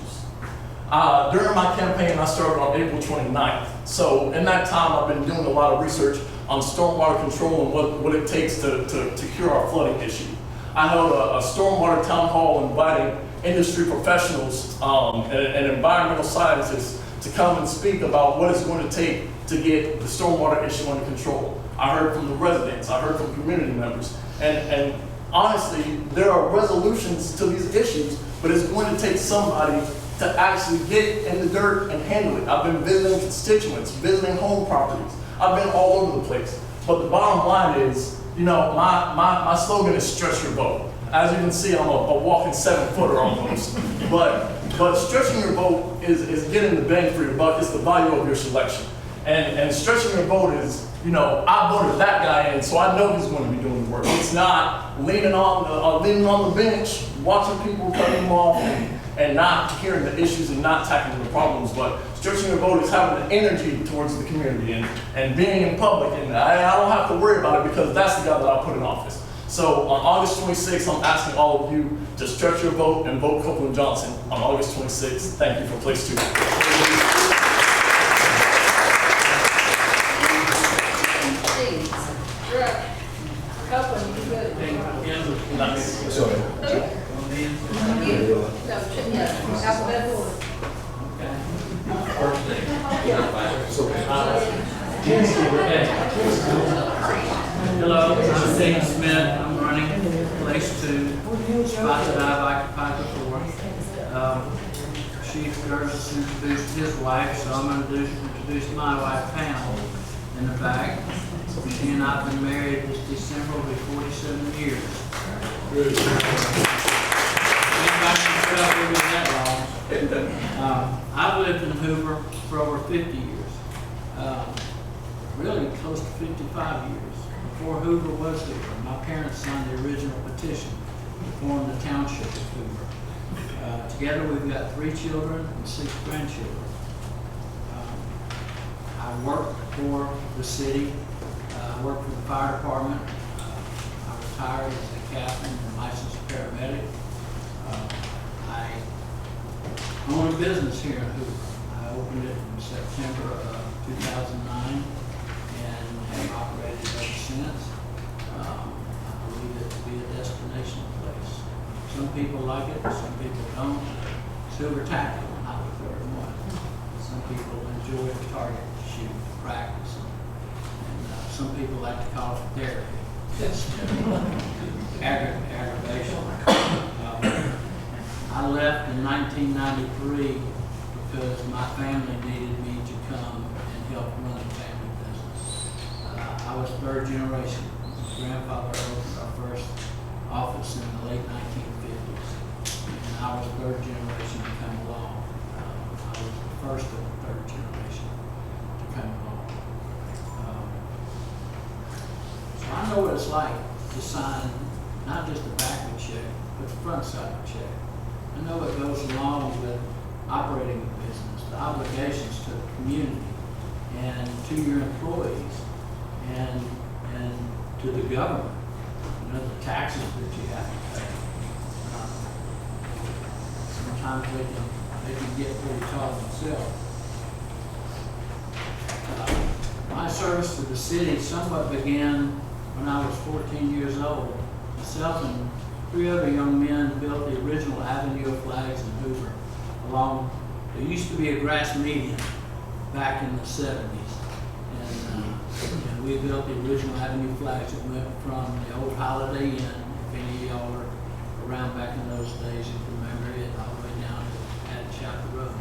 During my campaign, I started on April 29th. So in that time, I've been doing a lot of research on stormwater control and what it takes to cure our flooding issue. I held a stormwater town hall inviting industry professionals and environmental scientists to come and speak about what it's going to take to get the stormwater issue under control. I heard from the residents, I heard from community members, and honestly, there are resolutions to these issues, but it's going to take somebody to actually get in the dirt and handle it. I've been visiting constituents, visiting home properties. I've been all over the place. But the bottom line is, you know, my slogan is stretch your boat. As you can see, I'm a walking 7-footer almost. But stretching your boat is getting the bang for your buck. It's the value of your selection. And stretching your boat is, you know, I voted that guy in, so I know he's going to be doing the work. It's not leaning on the bench, watching people cut him off, and not hearing the issues and not tackling the problems. But stretching your boat is having the energy towards the community and being in public. And I don't have to worry about it because that's the guy that I put in office. So on August 26th, I'm asking all of you to stretch your vote and vote Copeland Johnson on August 26th. Thank you for place 2. Copeland, you good? Alphabetical order. First thing. Hello, I'm Dean Smith. I'm running place 2, spot that I've occupied before. Chief Derzis introduced his wife, so I'm going to introduce my wife, Pam, in the back. She and I have been married this December will be 47 years. I've lived in Hoover for over 50 years, really close to 55 years. Before Hoover was here, my parents signed the original petition to form the township of Hoover. Together we've got 3 children and 6 grandchildren. I work for the city. I work for the fire department. I retired as a captain and licensed paramedic. I own a business here in Hoover. I opened it in September of 2009 and have operated ever since. I believe it to be a destination place. Some people like it, some people don't. Silver tackle, not the third one. Some people enjoy the target shoot practice. Some people like to call it therapy. That's aggravation. I left in 1993 because my family needed me to come and help run the family business. I was 3rd generation. My grandfather opened our first office in the late 1950s, and I was 3rd generation to come along. I was the first of the 3rd generation to come along. I know what it's like to sign not just the back of a check, but the front side of a check. I know what goes along with operating a business, the obligations to the community and to your employees and to the government. You know, the taxes that you have to pay. Sometimes they can get pretty tall themselves. My service to the city somewhat began when I was 14 years old. Myself and 3 other young men built the original Avenue of Flags in Hoover along, there used to be a grass median back in the 70s. And we built the original Avenue flags that went from the old Holiday Inn, if any of y'all were around back in those days, if you remember it, all the way down to Ad Chapel Road.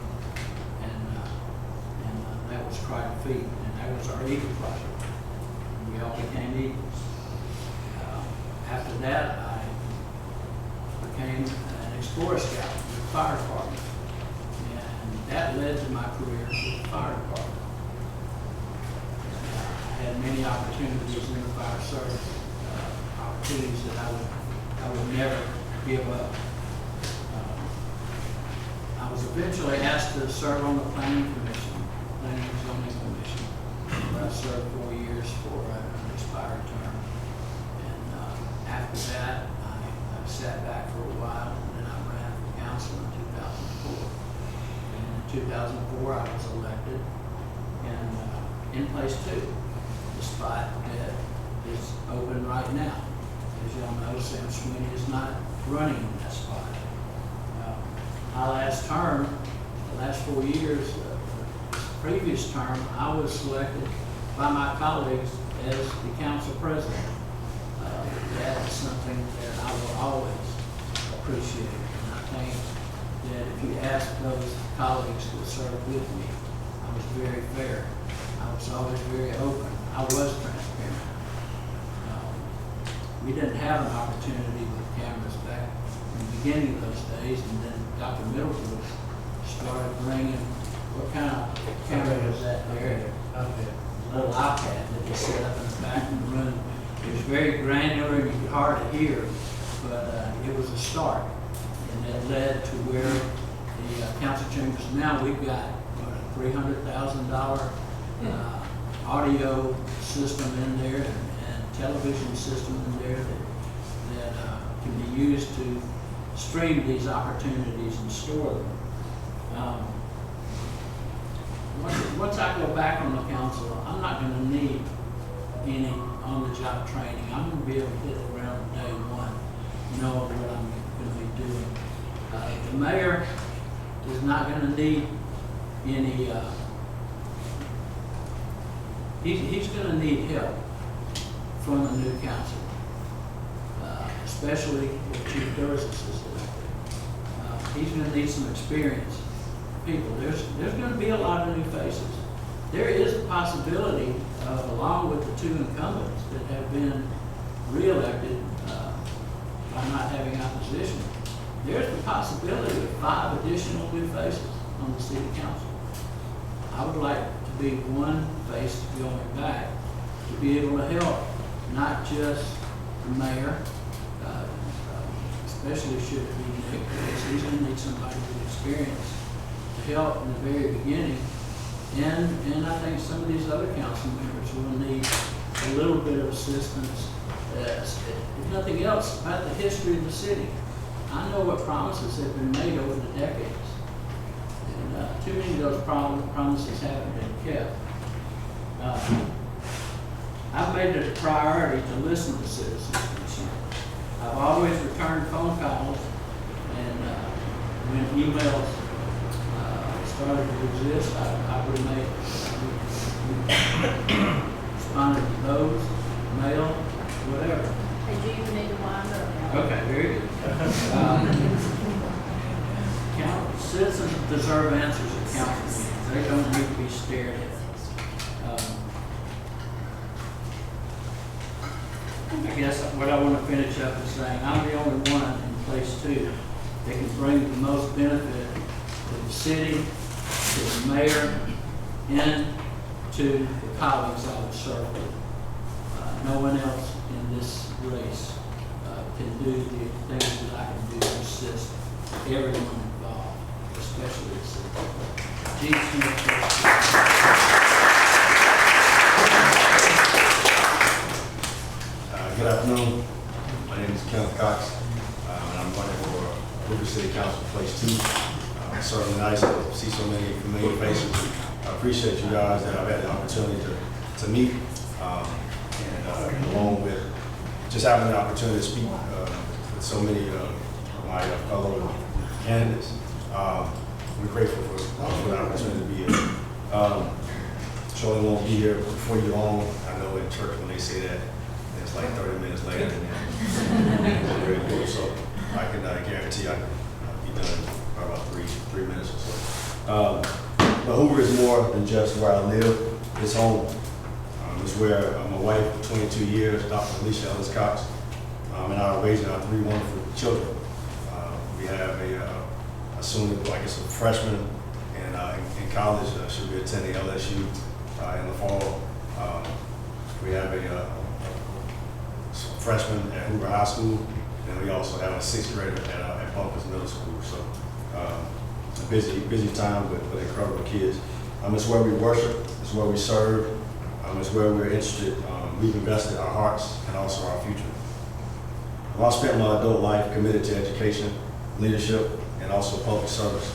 And that was Crider Feet, and that was our Eagle project. And we all became Eagles. After that, I became an Explorer Scout with the fire department. And that led to my career with the fire department. I had many opportunities in the fire service, opportunities that I would never give up. I was eventually asked to serve on the Planning and Zoning Commission, where I served 4 years for an expired term. And after that, I sat back for a while, and then I ran for council in 2004. And in before I was elected, and in place 2, the spot that is open right now. As y'all know, Sam Sweeney is not running in that spot. My last term, the last 4 years, this previous term, I was selected by my colleagues as the council president. That is something that I will always appreciate. And I think that if you ask those colleagues that served with me, I was very fair. I was always very open. I was transparent. We didn't have an opportunity with cameras back in the beginning of those days, and then Dr. Middleton started bringing, what kind of camera was that there? A little iPad that they set up in the back of the room. It was very granular and you could hardly hear, but it was a start. And that led to where the council chambers, now we've got a $300,000 audio system in there and television system in there that can be used to stream these opportunities and store them. Once I go back on the council, I'm not going to need any on-the-job training. I'm going to be able to hit the ground day one, know what I'm going to be doing. The mayor is not going to need any, he's going to need help from the new council, especially if Chief Derzis is elected. He's going to need some experienced people. There's going to be a lot of new faces. There is a possibility, along with the 2 incumbents that have been reelected by not having opposition, there's the possibility of 5 additional new faces on the city council. I would like to be one face going back to be able to help, not just the mayor, especially should it be Nick, because he's going to need somebody with experience to help in the very beginning. And I think some of these other council members will need a little bit of assistance, if nothing else, about the history of the city. I know what promises have been made over the decades. And too many of those promises haven't been kept. I've made it a priority to listen to citizens this year. I've always returned phone calls, and when emails started to exist, I responded to those, mail, whatever. Hey, do you need to wind up now? Okay, very good. Citizens deserve answers at council meetings. They don't need to be stared at. I guess what I want to finish up is saying I'm the only one in place 2 that can bring the most benefit to the city, to the mayor, and to the colleagues I would serve with. No one else in this race can do the things that I can do to assist everyone involved, especially the city. Chief Nick Derzis. Good afternoon. My name is Kenneth Cox, and I'm running for Hoover City Council Place 2. It's certainly nice to see so many familiar faces. I appreciate you guys that I've had the opportunity to meet, and along with just having the opportunity to speak with so many of my fellow candidates. We're grateful for the opportunity to be here. Surely won't be here before you long. I know in church when they say that, it's like 30 minutes later, and very cool. So I can guarantee I'll be done in about three minutes or so. But Hoover is more than just where I live. It's home. It's where my wife of 22 years, Dr. Alicia Ellis Cox, and I are raising our 3 wonderful children. We have a soon, like it's a freshman in college. She'll be attending LSU in the fall. We have a freshman at Hoover High School, and we also have a 6th grader at Bumpus Middle School. So it's a busy time with incredible kids. It's where we worship, it's where we serve, it's where we're interested. We've invested our hearts and also our future. I've spent my adult life committed to education, leadership, and also public service.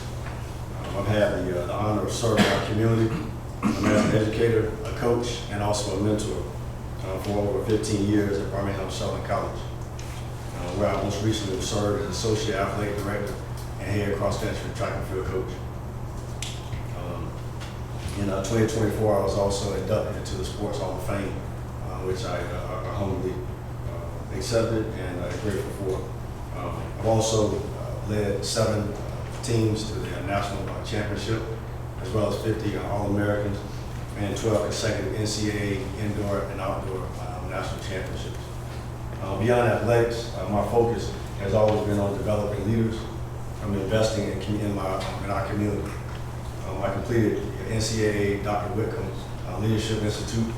I've had the honor of serving our community as an educator, a coach, and also a mentor for over 15 years at Birmingham Southern College, where I most recently served as Associate Athletic Director and Head Cross Country Track and Field Coach. In 2024, I was also inducted into the Sports Hall of Fame, which I humbly accepted and grateful for. I've also led 7 teams to the national championship, as well as 50 All-Americans and 12 consecutive NCAA indoor and outdoor national championships. Beyond athletics, my focus has always been on developing leaders. I'm investing in our community. I completed the NCAA Dr. Whitcomb's Leadership Institute.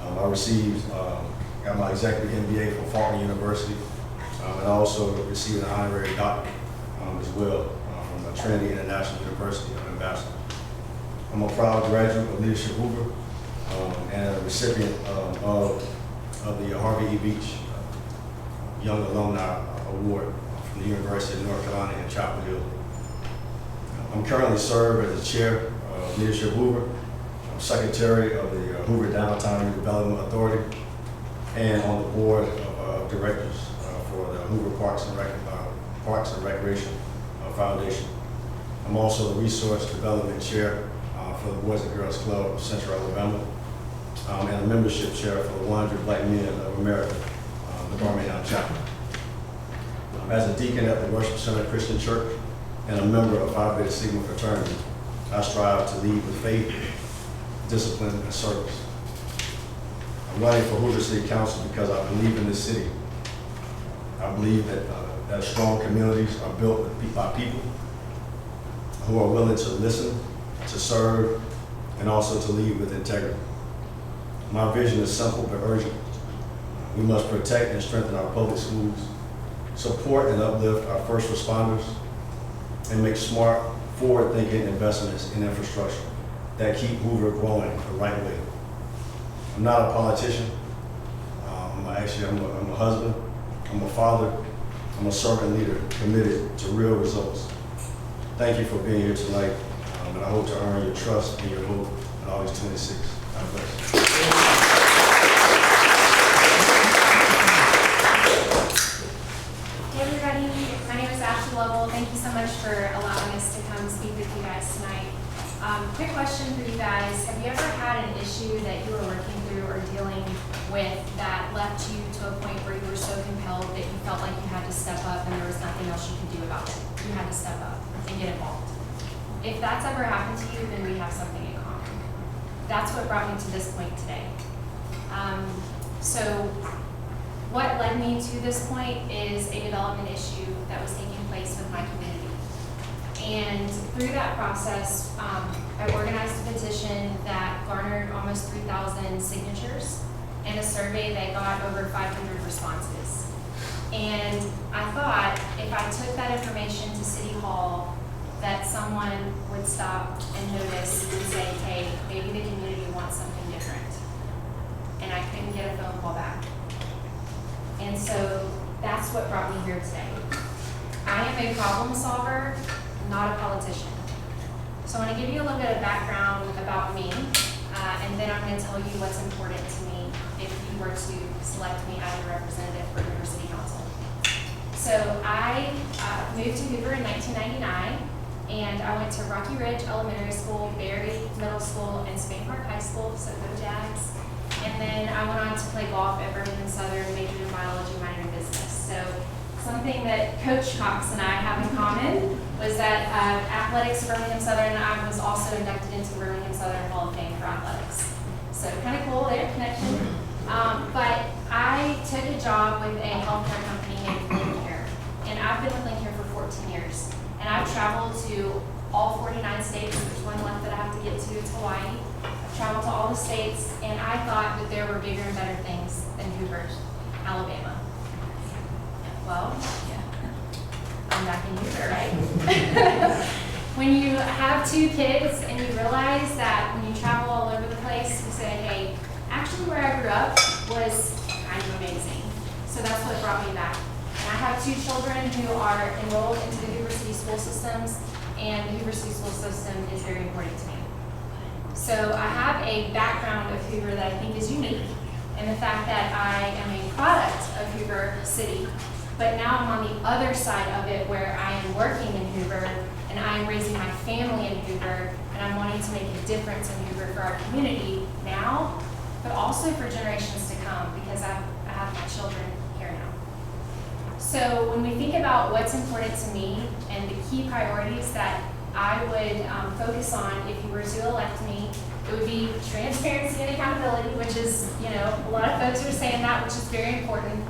I received, got my executive MBA from Faulkner University, and I also received an honorary doctorate as well from Trinity International University of Ambassador. I'm a proud graduate of Leadership Hoover and a recipient of the Harvey E. Beach Young Alumni Award from the University of North Carolina in Chapel Hill. I'm currently serve as the chair of Leadership Hoover. I'm secretary of the Hoover Downtown Redevelopment Authority and on the board of directors for the Hoover Parks and Recreation Foundation. I'm also the resource development chair for the Boys and Girls Club of Central Alabama and a membership chair for the 100 Black Men of America, the Birmingham chapter. As a deacon at the Worship Center Christian Church and a member of Phi Beta Sigma fraternity, I strive to lead with faith, discipline, and service. I'm running for Hoover City Council because I believe in this city. I believe that strong communities are built by people who are willing to listen, to serve, and also to lead with integrity. My vision is simple but urgent. We must protect and strengthen our public schools, support and uplift our first responders, and make smart, forward-thinking investments in infrastructure that keep Hoover growing the right way. I'm not a politician. I'm a husband. I'm a father. I'm a servant leader committed to real results. Thank you for being here tonight, and I hope to earn your trust and your vote on August 26th. God bless. Hey everybody, my name is Lovell. Thank you so much for allowing us to come speak with you guys tonight. Quick question for you guys. Have you ever had an issue that you were working through or dealing with that left you to a point where you were so compelled that you felt like you had to step up and there was nothing else you could do about it? You had to step up and get involved. If that's ever happened to you, then we have something in common. That's what brought me to this point today. So what led me to this point is a development issue that was taking place with my community. And through that process, I organized a petition that garnered almost 3,000 signatures and a survey that got over 500 responses. And I thought if I took that information to City Hall, that someone would stop and notice and say, hey, maybe the community wants something different. And I couldn't get a phone call back. And so that's what brought me here today. I am a problem solver, not a politician. So I want to give you a little bit of background about me, and then I'm going to tell you what's important to me if you were to select me as a representative for Hoover City Council. So I moved to Hoover in 1999, and I went to Rocky Ridge Elementary School, Berry Middle School, and Spain Park High School, so go Jags. And then I went on to play golf at Birmingham Southern, majored in biology, minored in business. So something that Coach Cox and I have in common was that athletics at Birmingham Southern, I was also inducted into Birmingham Southern Hall of Fame for athletics. So kind of cool there, connection. But I took a job with a healthcare company named Clint, and I've been with Clint for 14 years. And I've traveled to all 49 states. There's one left that I have to get to, it's Hawaii. I've traveled to all the states, and I thought that there were bigger and better things than Hoover, Alabama. Well, yeah, I'm back in Hoover, right? When you have 2 kids and you realize that when you travel all over the place, you say, hey, actually where I grew up was kind of amazing. So that's what brought me back. And I have 2 children who are enrolled into the Hoover City school systems, and the Hoover City School System is very important to me. So I have a background of Hoover that I think is unique, and the fact that I am a product of Hoover City, but now I'm on the other side of it where I am working in Hoover, and I am raising my family in Hoover, and I'm wanting to make a difference in Hoover for our community now, but also for generations to come, because I have my children here now. So when we think about what's important to me and the key priorities that I would focus on if you were to elect me, it would be transparency and accountability, which is, a lot of folks are saying that, which is very important.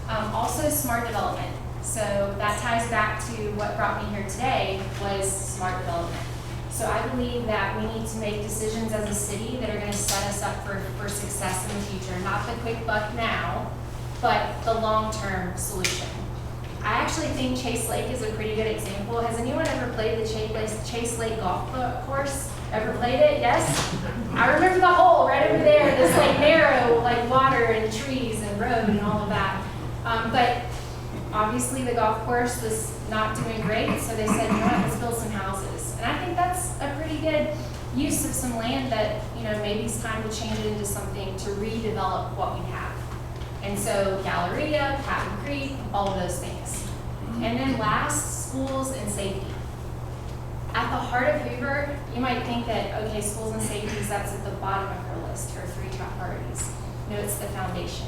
Also smart development. So that ties back to what brought me here today, was smart development. So I believe that we need to make decisions as a city that are going to set us up for success in the future. Not the quick buck now, but the long-term solution. I actually think Chace Lake is a pretty good example. Has anyone ever played the Chace Lake golf course? Ever played it? Yes? I remember the hole right over there, this narrow water and trees and road and all of that. But obviously the golf course was not doing great, so they said, let's build some houses. And I think that's a pretty good use of some land that, maybe it's time to change it into something to redevelop what we have. And so Galleria, Patton Creek, all of those things. And then last, schools and safety. At the heart of Hoover, you might think that, okay, schools and safety, that's at the bottom of her list, her 3 top priorities. No, it's the foundation.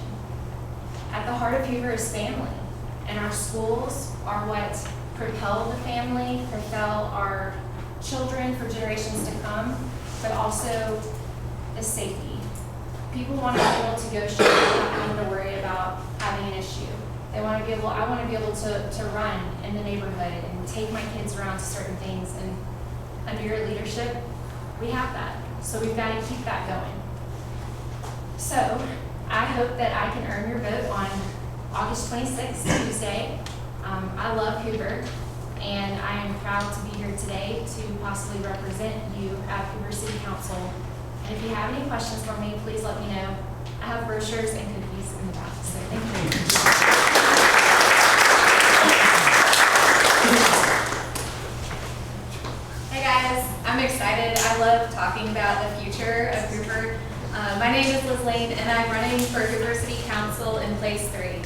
At the heart of Hoover is family. And our schools are what propel the family, propel our children for generations to come, but also the safety. People want to be able to go shopping without having to worry about having an issue. I want to be able to run in the neighborhood and take my kids around to certain things. And under your leadership, we have that. So we've got to keep that going. So I hope that I can earn your vote on August 26th, Tuesday. I love Hoover, and I am proud to be here today to possibly represent you at Hoover City Council. And if you have any questions for me, please let me know. I have brochures and cookies in the back, so thank you. Hey guys, I'm excited. I love talking about the future of Hoover. My name is Liz Lane, and I'm running for Hoover City Council in place 3.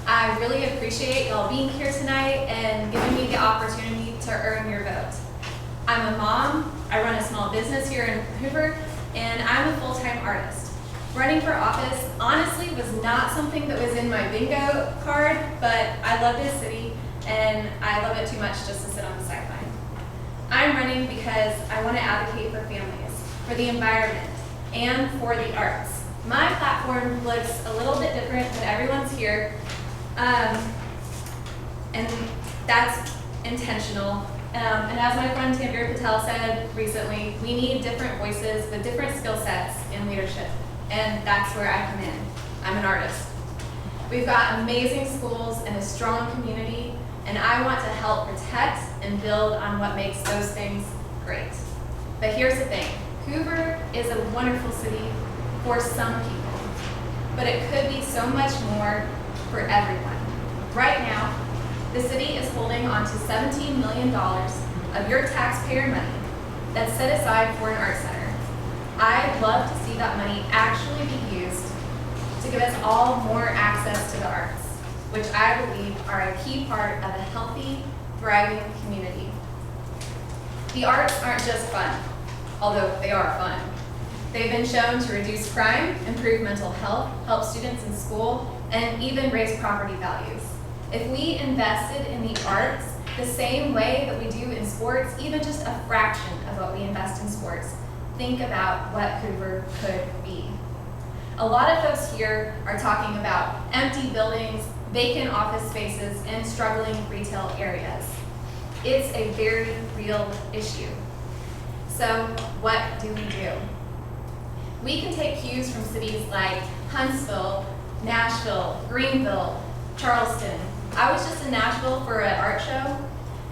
I really appreciate y'all being here tonight and giving me the opportunity to earn your vote. I'm a mom, I run a small business here in Hoover, and I'm a full-time artist. Running for office honestly was not something that was in my bingo card, but I love this city and I love it too much just to sit on the sideline. I'm running because I want to advocate for families, for the environment, and for the arts. My platform looks a little bit different than everyone's here, and that's intentional. And as my friend Tanveer Patel said recently, we need different voices with different skill sets in leadership. And that's where I come in. I'm an artist. We've got amazing schools and a strong community, and I want to help protect and build on what makes those things great. But here's the thing. Hoover is a wonderful city for some people, but it could be so much more for everyone. Right now, the city is holding on to $17 million of your taxpayer money that's set aside for an art center. I'd love to see that money actually be used to give us all more access to the arts, which I believe are a key part of a healthy, thriving community. The arts aren't just fun, although they are fun. They've been shown to reduce crime, improve mental health, help students in school, and even raise property values. If we invested in the arts the same way that we do in sports, even just a fraction of what we invest in sports, think about what Hoover could be. A lot of folks here are talking about empty buildings, vacant office spaces, and struggling retail areas. It's a very real issue. So what do? We can take cues from cities like Huntsville, Nashville, Greenville, Charleston. I was just in Nashville for an art show,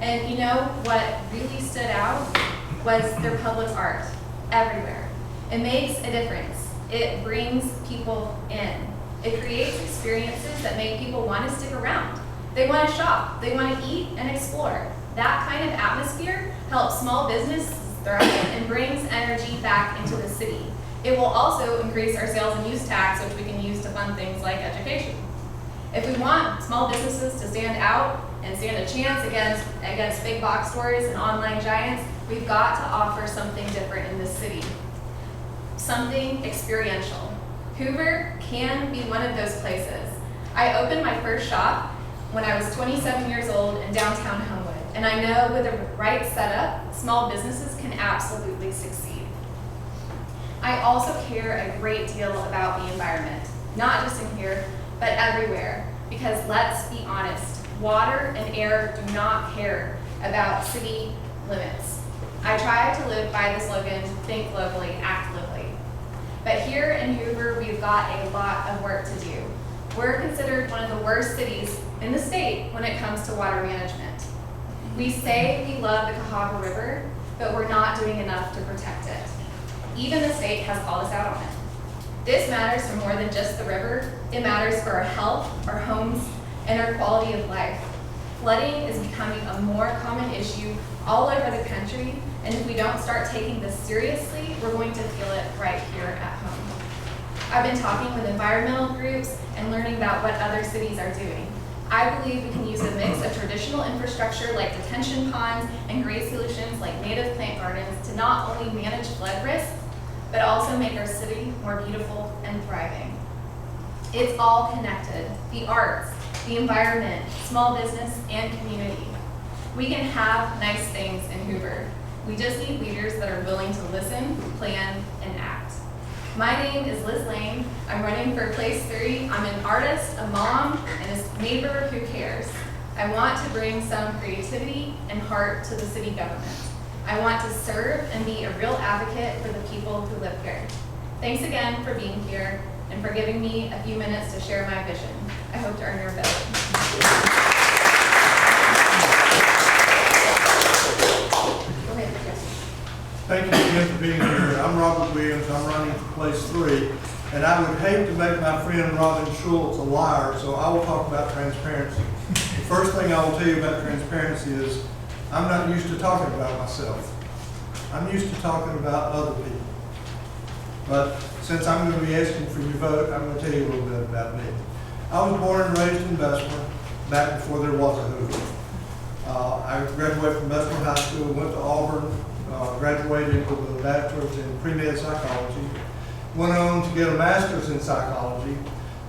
and you know what really stood out was their public art everywhere. It makes a difference. It brings people in. It creates experiences that make people want to stick around. They want to shop, they want to eat and explore. That kind of atmosphere helps small businesses thrive, and brings energy back into the city. It will also increase our sales and use tax, which we can use to fund things like education. If we want small businesses to stand out and stand a chance against big box stores and online giants, we've got to offer something different in this city. Something experiential. Hoover can be one of those places. I opened my first shop when I was 27 years old in downtown Homewood, and I know with the right setup, small businesses can absolutely succeed. I also care a great deal about the environment, not just in here, but everywhere, because let's be honest, water and air do not care about city limits. I try to live by the slogan, think locally, act locally. But here in Hoover, we've got a lot of work to do. We're considered one of the worst cities in the state when it comes to water management. We say we love the Cahaba River, but we're not doing enough to protect it. Even the state has called us out on it. This matters for more than just the river. It matters for our health, our homes, and our quality of life. Flooding is becoming a more common issue all over the country, and if we don't start taking this seriously, we're going to feel it right here at home. I've been talking with environmental groups and learning about what other cities are doing. I believe we can use a mix of traditional infrastructure like detention ponds and great solutions like native plant gardens to not only manage flood risk, but also make our city more beautiful and thriving. It's all connected: the arts, the environment, small business, and community. We can have nice things in Hoover. We just need leaders that are willing to listen, plan, and act. My name is Liz Lane. I'm running for place 3. I'm an artist, a mom, and a neighbor who cares. I want to bring some creativity and heart to the city government. I want to serve and be a real advocate for the people who live here. Thanks again for being here and for giving me a few minutes to share my vision. I hope to earn your vote. Thank you again for being here. I'm Robert Williams. I'm running for place 3. And I would hate to make my friend Robin Schultz a liar, so I will talk about transparency. The first thing I will tell you about transparency is I'm not used to talking about myself. I'm used to talking about other people. But since I'm going to be asking for your vote, I'm going to tell you a little bit about me. I was born and raised in Bessemer, back before there was a Hoover. I graduated from Bessemer High School, went to Auburn, graduated with a bachelor's in pre-med psychology, went on to get a master's in psychology,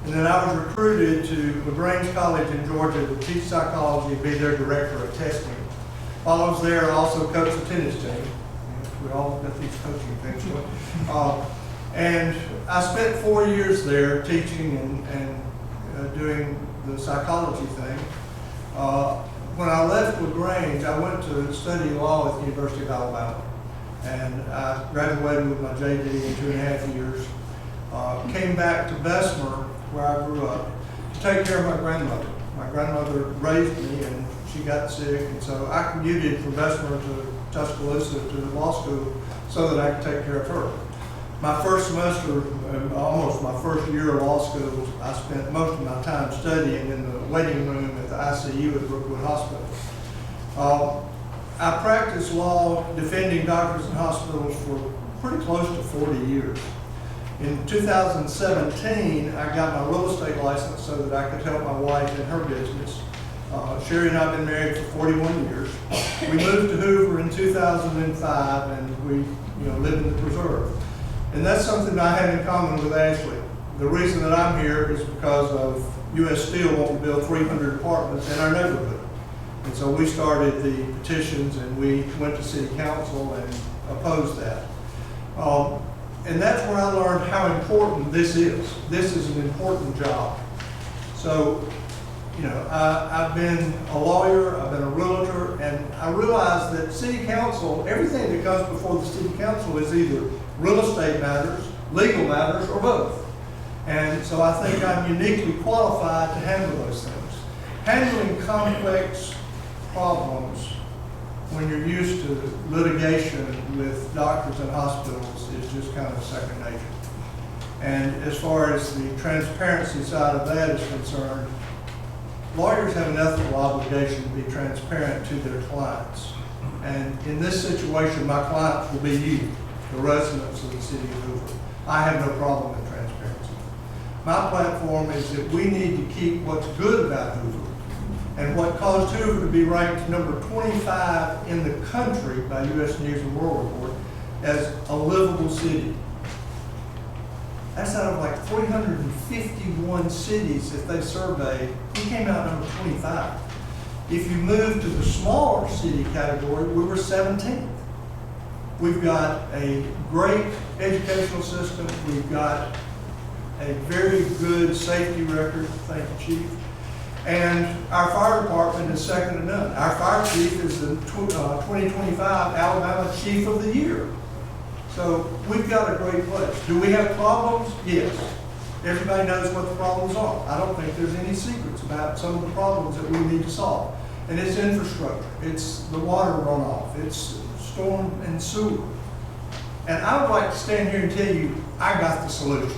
and then I was recruited to LaGrange College in Georgia to teach psychology and be their director of testing. While I was there, I also coached the tennis team. We all got these coaching things. And I spent 4 years there teaching and doing the psychology thing. When I left LaGrange, I went to study law at the University of Alabama. And I graduated with my JD in 2.5 years. Came back to Bessemer, where I grew up, to take care of my grandmother. My grandmother raised me and she got sick, and so I commuted from Bessemer to Tuscaloosa to the law school so that I could take care of her. My first semester, almost my first year of law school, I spent most of my time studying in the waiting room at the ICU at Brookwood Hospital. I practiced law defending doctors and hospitals for pretty close to 40 years. In 2017, I got my real estate license so that I could help my wife in her business. Sherry and I have been married for 41 years. We moved to Hoover in 2005, and we live in the preserve. And that's something that I have in common with Ashley. The reason that I'm here is because of U.S. Steel wanting to build 300 apartments in our neighborhood. And so we started the petitions and we went to city council and opposed that. And that's where I learned how important this is. This is an important job. So, I've been a lawyer, I've been a realtor, and I realized that city council, everything that comes before the city council is either real estate matters, legal matters, or both. And so I think I'm uniquely qualified to handle those things. Handling complex problems when you're used to litigation with doctors and hospitals is just kind of second nature. And as far as the transparency side of that is concerned, lawyers have an ethical obligation to be transparent to their clients. And in this situation, my clients will be you, the residents of the city of Hoover. I have no problem with transparency. My platform is that we need to keep what's good about Hoover and what caused Hoover to be ranked number 25 in the country by U.S. News and World Report as a livable city. That's out of like 351 cities that they surveyed. We came out number 25. If you move to the smaller city category, we were 17th. We've got a great educational system. We've got a very good safety record, thank you, Chief. And our fire department is second to none. Our fire chief is the 2025 Alabama Chief of the Year. So we've got a great place. Do we have problems? Yes. Everybody knows what the problems are. I don't think there's any secrets about some of the problems that we need to solve. And it's infrastructure, it's the water runoff, it's storm and sewer. And I would like to stand here and tell you, I got the solutions.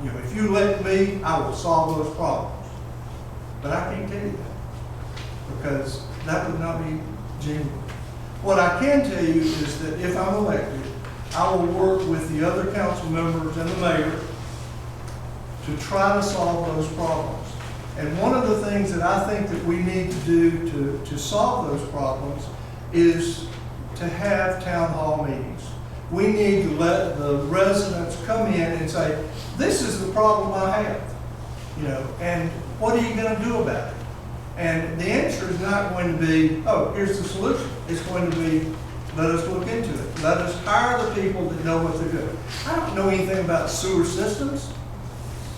You know, if you let me, I will solve those problems. But I can't tell you that, because that would not be genuine. What I can tell you is that if I'm elected, I will work with the other council members and the mayor to try to solve those problems. And one of the things that I think that we need to do to solve those problems is to have town hall meetings. We need to let the residents come in and say, this is the problem I have, you know, and what are you going to do about it? And the answer is not going to be, oh, here's the solution. It's going to be, let us look into it. Let us hire the people that know what they're doing. I don't know anything about sewer systems,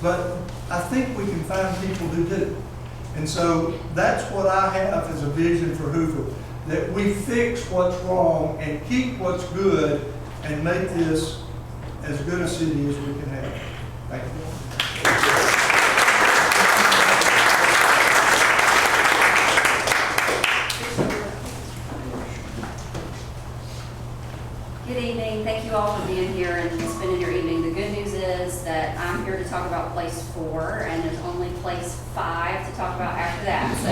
but I think we can find people who do. And so that's what I have as a vision for Hoover, that we fix what's wrong and keep what's good and make this as good a city as we can have. Thank you. Good evening. Thank you all for being here and spending your evening. The good news is that I'm here to talk about place 4, and there's only place 5 to talk about after that. So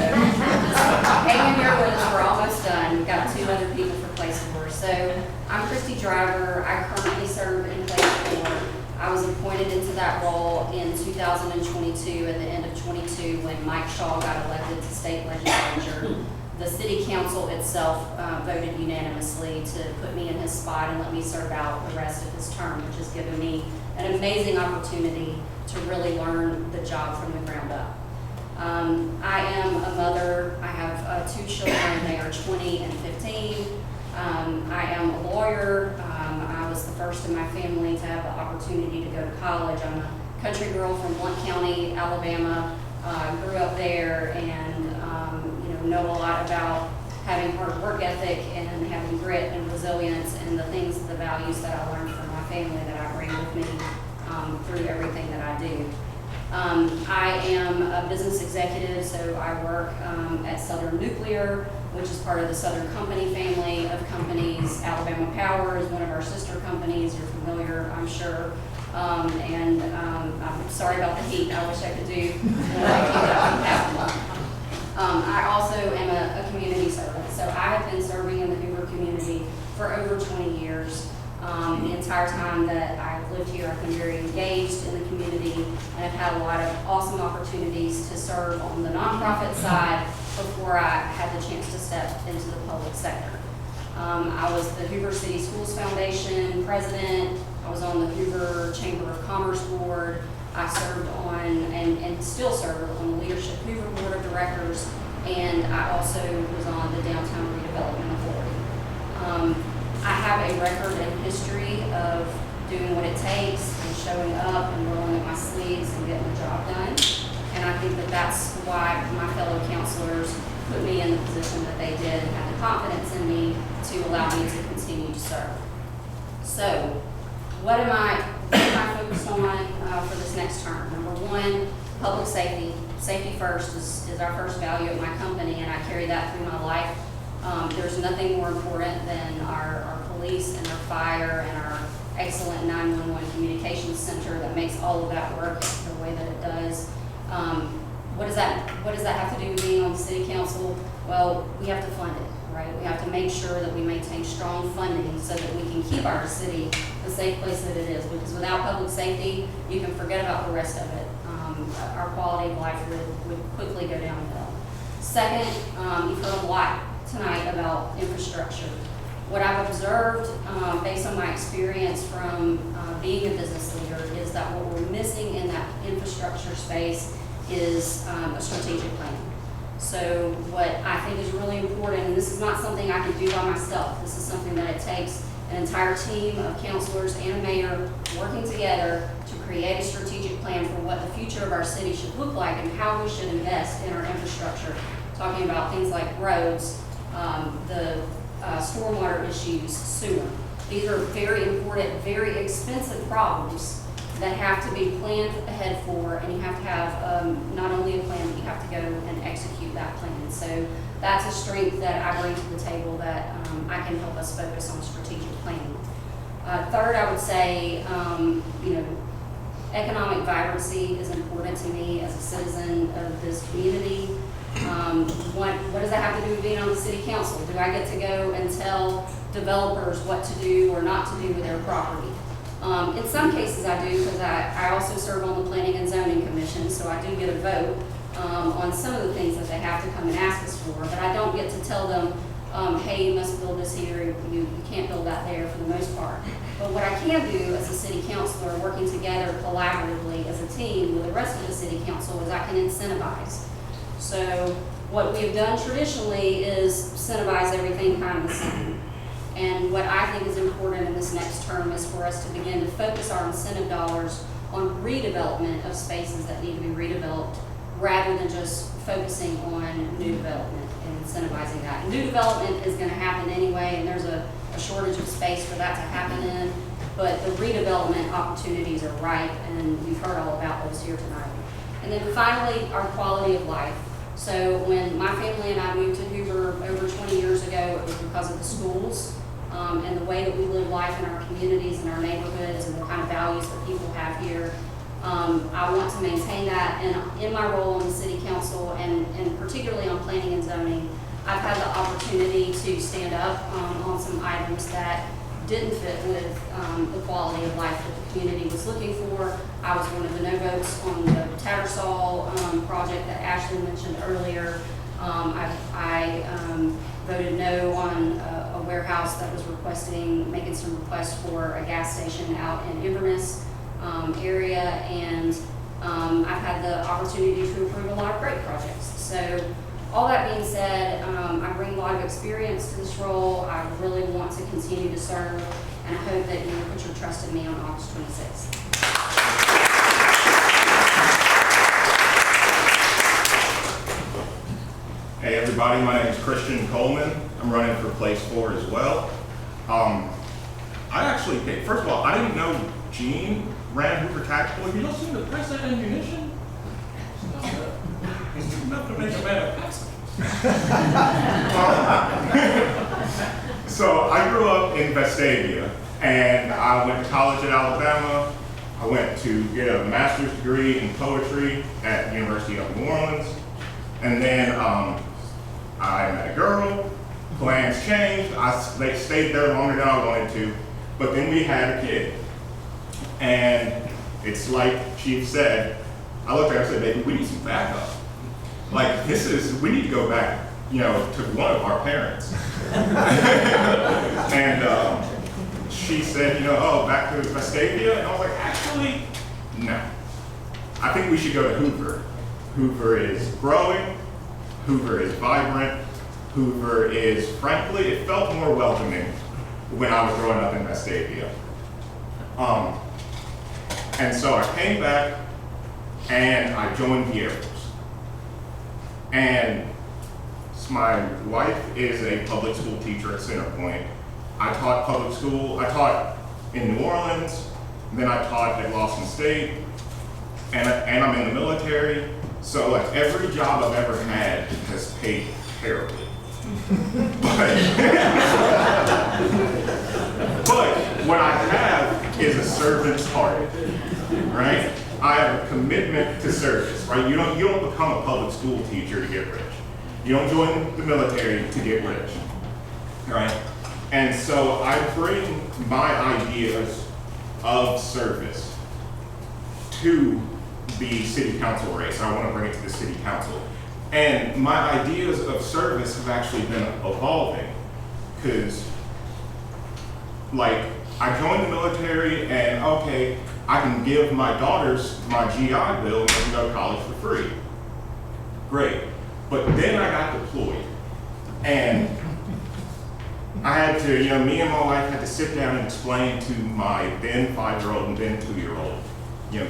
just hang in here with us. We're almost done. We've got 2 other people for place 4. So I'm Khristi Driver. I currently serve in place 4. I was appointed into that role in 2022, at the end of 22, when Mike Shaw got elected to state legislature. The city council itself voted unanimously to put me in his spot and let me serve out the rest of his term, which has given me an amazing opportunity to really learn the job from the ground up. I am a mother. I have 2 children. They are 20 and 15. I am a lawyer. I was the first in my family to have the opportunity to go to college. I'm a country girl from Blount County, Alabama. Grew up there and know a lot about having hard work ethic and having grit and resilience and the things, the values that I learned from my family that I bring with me through everything that I do. I am a business executive, so I work at Southern Nuclear, which is part of the Southern Company family of companies. Alabama Power is one of our sister companies. You're familiar, I'm sure. I'm sorry about the heat. I wish I could do more like that. I also am a community servant, so I have been serving in the Hoover community for over 20 years. The entire time that I've lived here, I've been very engaged in the community and I've had a lot of awesome opportunities to serve on the nonprofit side before I had the chance to step into the public sector. I was the Hoover City Schools Foundation president. I was on the Hoover Chamber of Commerce board. I served on, and still serve on the Leadership Hoover Board of Directors, and I also was on the Downtown Redevelopment Authority. I have a record and history of doing what it takes and showing up and rolling up my sleeves and getting the job done. And I think that that's why my fellow counselors put me in the position that they did and had the confidence in me to allow me to continue to serve. So, what am I focused on for this next term? Number 1, public safety. Safety first is our first value at my company, and I carry that through my life. There's nothing more important than our police and our fire and our excellent 911 communications center that makes all of that work the way that it does. What does that have to do with being on the city council? Well, we have to fund it, right? We have to make sure that we maintain strong funding so that we can keep our city the safe place that it is, because without public safety, you can forget about the rest of it. Our quality of life would quickly go downhill. Second, you've heard a lot tonight about infrastructure. What I've observed, based on my experience from being a business leader, is that what we're missing in that infrastructure space is a strategic plan. So what I think is really important, and this is not something I can do by myself, this is something that it takes an entire team of councilors and a mayor working together to create a strategic plan for what the future of our city should look like and how we should invest in our infrastructure. Talking about things like roads, the stormwater issues, sewer. These are very important, very expensive problems that have to be planned ahead for, and you have to have not only a plan, but you have to go and execute that plan. So that's a strength that I bring to the table that I can help us focus on strategic planning. Third, I would say, economic vibrancy is important to me as a citizen of this community. What does that have to do with being on the city council? Do I get to go and tell developers what to do or not to do with their property? In some cases I do, because I also serve on the Planning and Zoning Commission, so I do get a vote on some of the things that they have to come and ask us for, but I don't get to tell them, hey, you must build this here, you can't build that there for the most part. But what I can do as a city councilor, working together collaboratively as a team with the rest of the city council, is I can incentivize. So what we've done traditionally is incentivize everything kind of the same. And what I think is important in this next term is for us to begin to focus our incentive dollars on redevelopment of spaces that need to be redeveloped, rather than just focusing on new development and incentivizing that. New development is going to happen anyway, and there's a shortage of space for that to happen in, but the redevelopment opportunities are ripe, and we've heard all about those here tonight. And then finally, our quality of life. So when my family and I moved to Hoover over 20 years ago, it was because of the schools and the way that we live life in our communities and our neighborhoods and the kind of values that people have here. I want to maintain that, and in my role on the city council and particularly on planning and zoning, I've had the opportunity to stand up on some items that didn't fit with the quality of life that the community was looking for. I was one of the no votes on the Tattersall project that Ashley mentioned earlier. I voted no on a warehouse that was making some requests for a gas station out in Inverness area, and I've had the opportunity to approve a lot of great projects. So all that being said, I bring a lot of experience to this role. I really want to continue to serve, and I hope that you will put your trust in me on August 26th. Hey everybody, my name is Coleman. I'm running for place 4 as well. First of all, I didn't know Gene ran Hoover Tactical. Have you not seen the press and ammunition? It's enough to make a man a pacifist. So I grew up in Vestavia, and I went to college at Alabama. I went to get a master's degree in poetry at the University of New Orleans. And then I met a girl, plans changed. They stayed there longer than I wanted to, but then we had a kid. And it's like Chief said, I looked at her and said, baby, we need some backup. Like, we need to go back, to one of our parents. And she said, back to Vestavia? And I was like, actually, no. I think we should go to Hoover. Hoover is growing. Hoover is vibrant. Hoover is, frankly, it felt more welcoming when I was growing up in Vestavia. And so I came back and I joined the Air Force. And my wife is a public school teacher at Centerpoint. I taught public school. I taught in New Orleans, then I taught at Lawson State, and I'm in the military. So like every job I've ever had has paid terribly. But what I have is a servant's heart, right? I have a commitment to service, right? You don't become a public school teacher to get rich. You don't join the military to get rich. right? And so I bring my ideas of service to the city council race. I want to bring it to the city council. And my ideas of service have actually been evolving because, like, I joined the military and, okay, I can give my daughters my GI Bill and they can go to college for free. Great. But then I got deployed. And I had to, me and my wife had to sit down and explain to my then 5-year-old and then 2-year-old,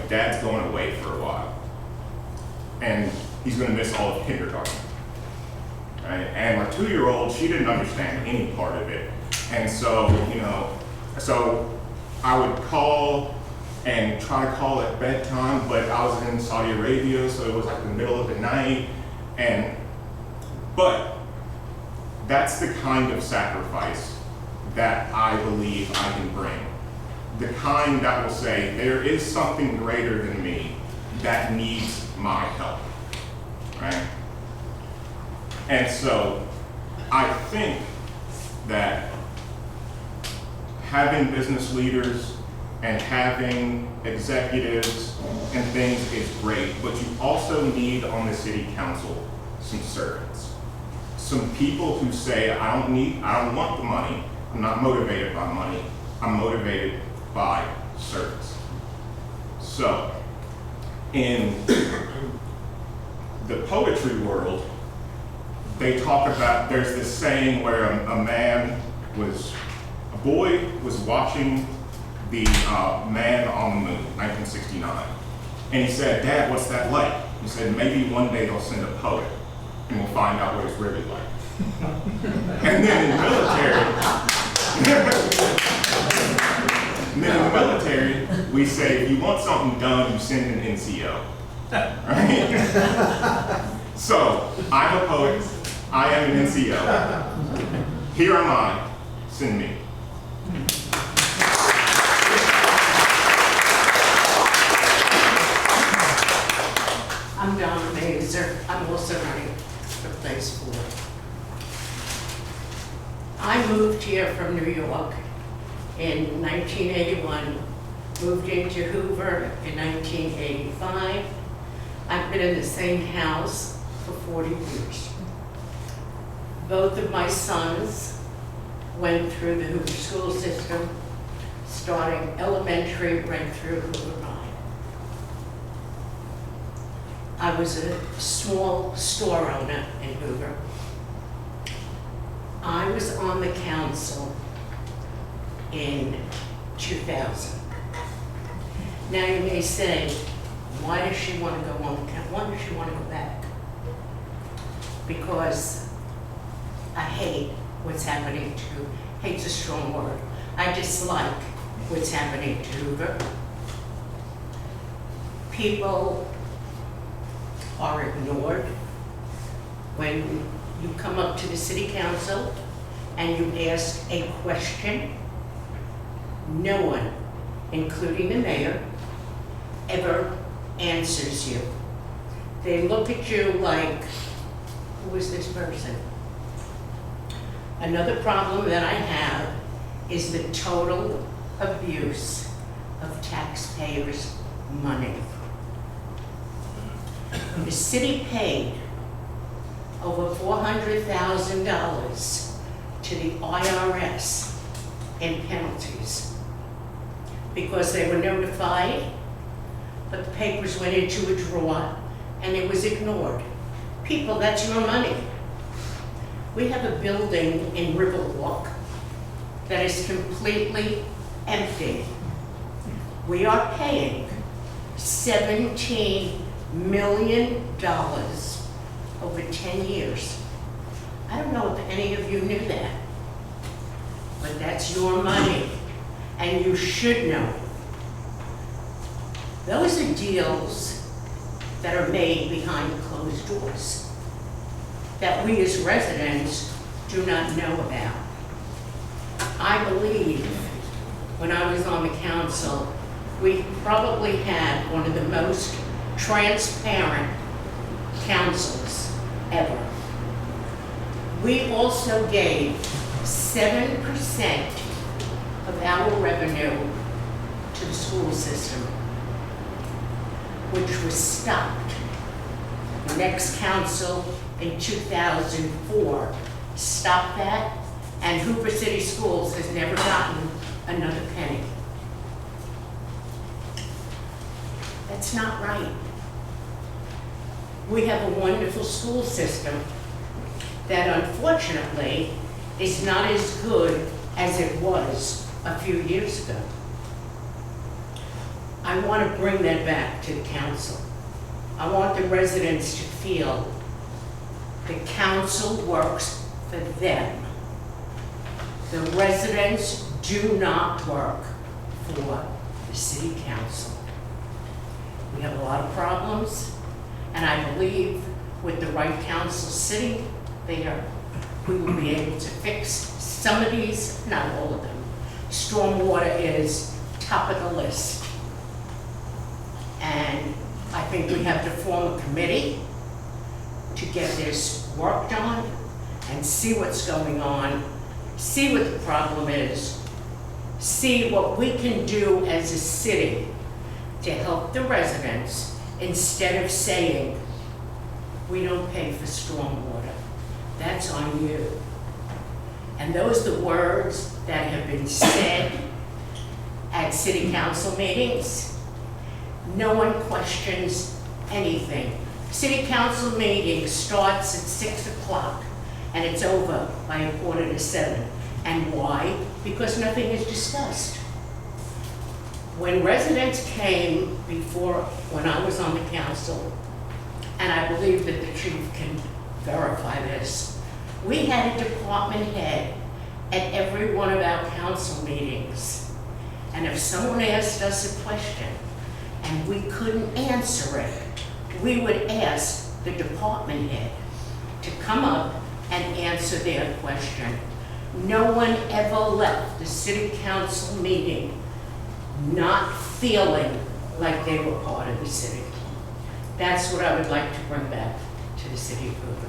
Dad's going away for a while. And he's going to miss all of kindergarten. Right? And my 2-year-old, she didn't understand any part of it. And so, so I would call and try to call at bedtime, but I was in Saudi Arabia, so it was like the middle of the night. But that's the kind of sacrifice that I believe I can bring. The kind that will say, there is something greater than me that needs my help, right? And so I think that having business leaders and having executives and things is great, but you also need on the city council some servants. Some people who say, I don't want the money, I'm not motivated by money, I'm motivated by service. So, in the poetry world, they talk about, there's this saying where a boy was watching the Man on the Moon, 1969. And he said, Dad, what's that like? He said, maybe one day they'll send a poet and we'll find out what it's really like. And then in the military, we say, if you want something done, you send an NCO. Right? So, I'm a poet, I am an NCO. Here am I, send me. I'm Donna Mazur. I'm also running for place 4. I moved here from New York in 1981, moved into Hoover in 1985. I've been in the same house for 40 years. Both of my sons went through the Hoover school system, starting elementary right through Hoover High. I was a small store owner in Hoover. I was on the council in 2000. Now you may say, why does she want to go on the council? Why does she want to go back? Because I hate what's happening to, hate's a strong word. I dislike what's happening to Hoover. People are ignored. When you come up to the city council and you ask a question, no one, including the mayor, ever answers you. They look at you like, who is this person? Another problem that I have is the total abuse of taxpayers' money. The city paid over $400,000 to the IRS in penalties because they were notified, but the papers went into a drawer and it was ignored. People, that's your money. We have a building in Riverwalk that is completely empty. We are paying $17 million over 10 years. I don't know if any of you knew that, but that's your money, and you should know. Those are deals that are made behind closed doors that we as residents do not know about. I believe when I was on the council, we probably had one of the most transparent councils ever. We also gave 7% of our revenue to the school system, which was stopped. The next council in 2004 stopped that, and Hoover City Schools has never gotten another penny. That's not right. We have a wonderful school system that unfortunately is not as good as it was a few years ago. I want to bring that back to the council. I want the residents to feel the council works for them. The residents do not work for the city council. We have a lot of problems, and I believe with the right council sitting there, we will be able to fix some of these, not all of them. Stormwater is top of the list. And I think we have to form a committee to get this worked on and see what's going on, see what the problem is, see what we can do as a city to help the residents instead of saying, we don't pay for stormwater. That's on you. And those are the words that have been said at city council meetings. No one questions anything. City council meeting starts at 6 o'clock and it's over by 6:45. And why? Because nothing is discussed. When residents came before, when I was on the council, and I believe that the chief can verify this, we had a department head at every one of our council meetings. And if someone asked us a question and we couldn't answer it, we would ask the department head to come up and answer their question. No one ever left the city council meeting not feeling like they were part of the city. That's what I would like to bring back to the city of Hoover.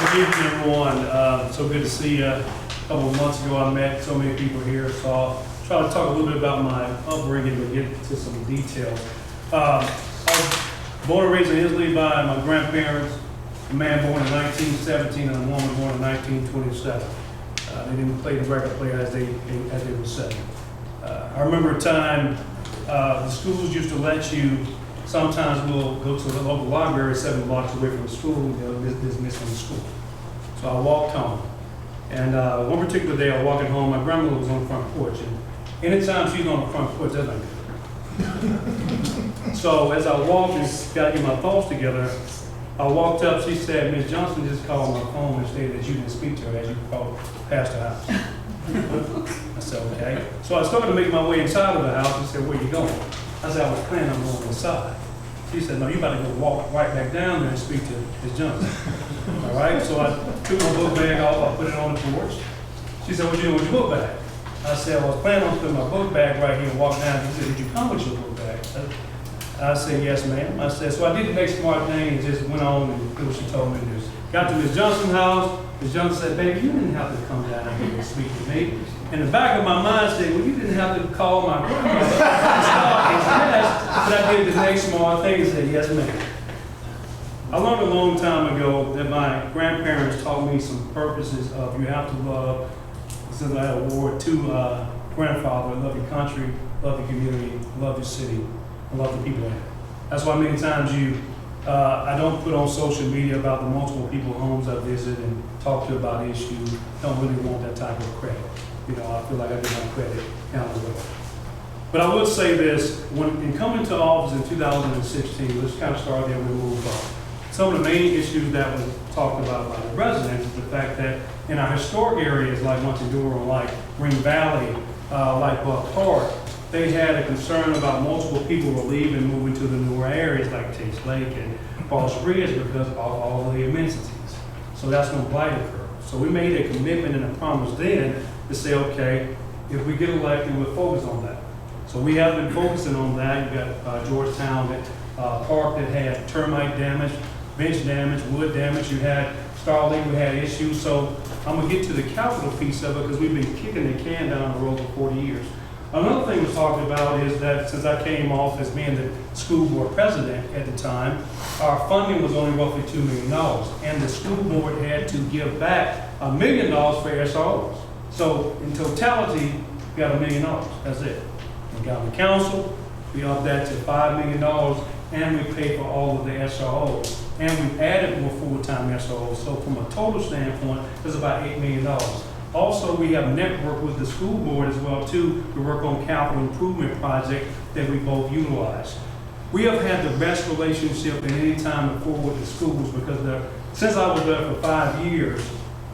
Good evening, everyone. So good to see you. A couple of months ago, I met so many people here, so I'll try to talk a little bit about my upbringing and get into some details. I was born and raised in Italy by my grandparents, a man born in 1917 and a woman born in 1927. They didn't play the record player as they would say. I remember a time the schools used to let you, sometimes we'll go to the local library 7 blocks away from the school and they'll dismiss from the school. So I walked home. And one particular day I was walking home, my grandmother was on the front porch. And anytime she's on the front porch, that's not good. So as I walked and got to get my thoughts together, I walked up, she said, Ms. Johnson just called my phone and stated that you didn't speak to her as you called past the house. I said, okay. So I started to make my way inside of the house and said, where you going? I said, I was planning on going inside. She said, no, you better go walk right back down there and speak to Ms. Johnson. All right, so I took my book bag off, I put it on the porch. She said, what you doing with your book bag? I said, I was planning on putting my book bag right here and walk down. She said, did you come with your book bag? I said, yes, ma'am. I said, so I did the next smart thing and just went on and did what she told me to do. Got to Ms. Johnson's house. Ms. Johnson said, baby, you didn't have to come down here and speak to me. In the back of my mind said, well, you didn't have to call my grandmother and start his mess. But I did the next smart thing and said, yes, ma'am. I learned a long time ago that my grandparents taught me some purposes of you have to love, since I had a World War II grandfather, love your country, love your community, love your city, and love the people in it. That's why many times I don't put on social media about the multiple people homes I visit and talk to about issues. Don't really want that type of credit. You know, I feel like I get my credit down the road. But I would say this, in coming to office in 2016, let's kind of start there and move on. Some of the main issues that was talked about by the residents is the fact that in our historic areas like Monteduro, like Green Valley, like Buck Park, they had a concern about multiple people were leaving, moving to the newer areas like Chace Lake and Falls Bridge because of all the amenities. So that's when blight occurred. So we made a commitment and a promise then to say, okay, if we get elected, we'll focus on that. So we have been focusing on that. You've got Georgetown Park that had termite damage. bench damage, wood damage, you had Starlink, we had issues. So I'm gonna get to the capital piece of it because we've been kicking the can down the road for 40 years. Another thing we're talking about is that since I came off as being the school board president at the time, our funding was only roughly $2 million. And the school board had to give back $1 million for SROs. So in totality, we got $1 million, that's it. We got the council, we upped that to $5 million, and we paid for all of the SROs. And we've added more full-time SROs. So from a total standpoint, it's about $8 million. Also, we have networked with the school board as well too to work on capital improvement projects that we both utilize. We have had the best relationship at any time before with the schools because since I was there for 5 years,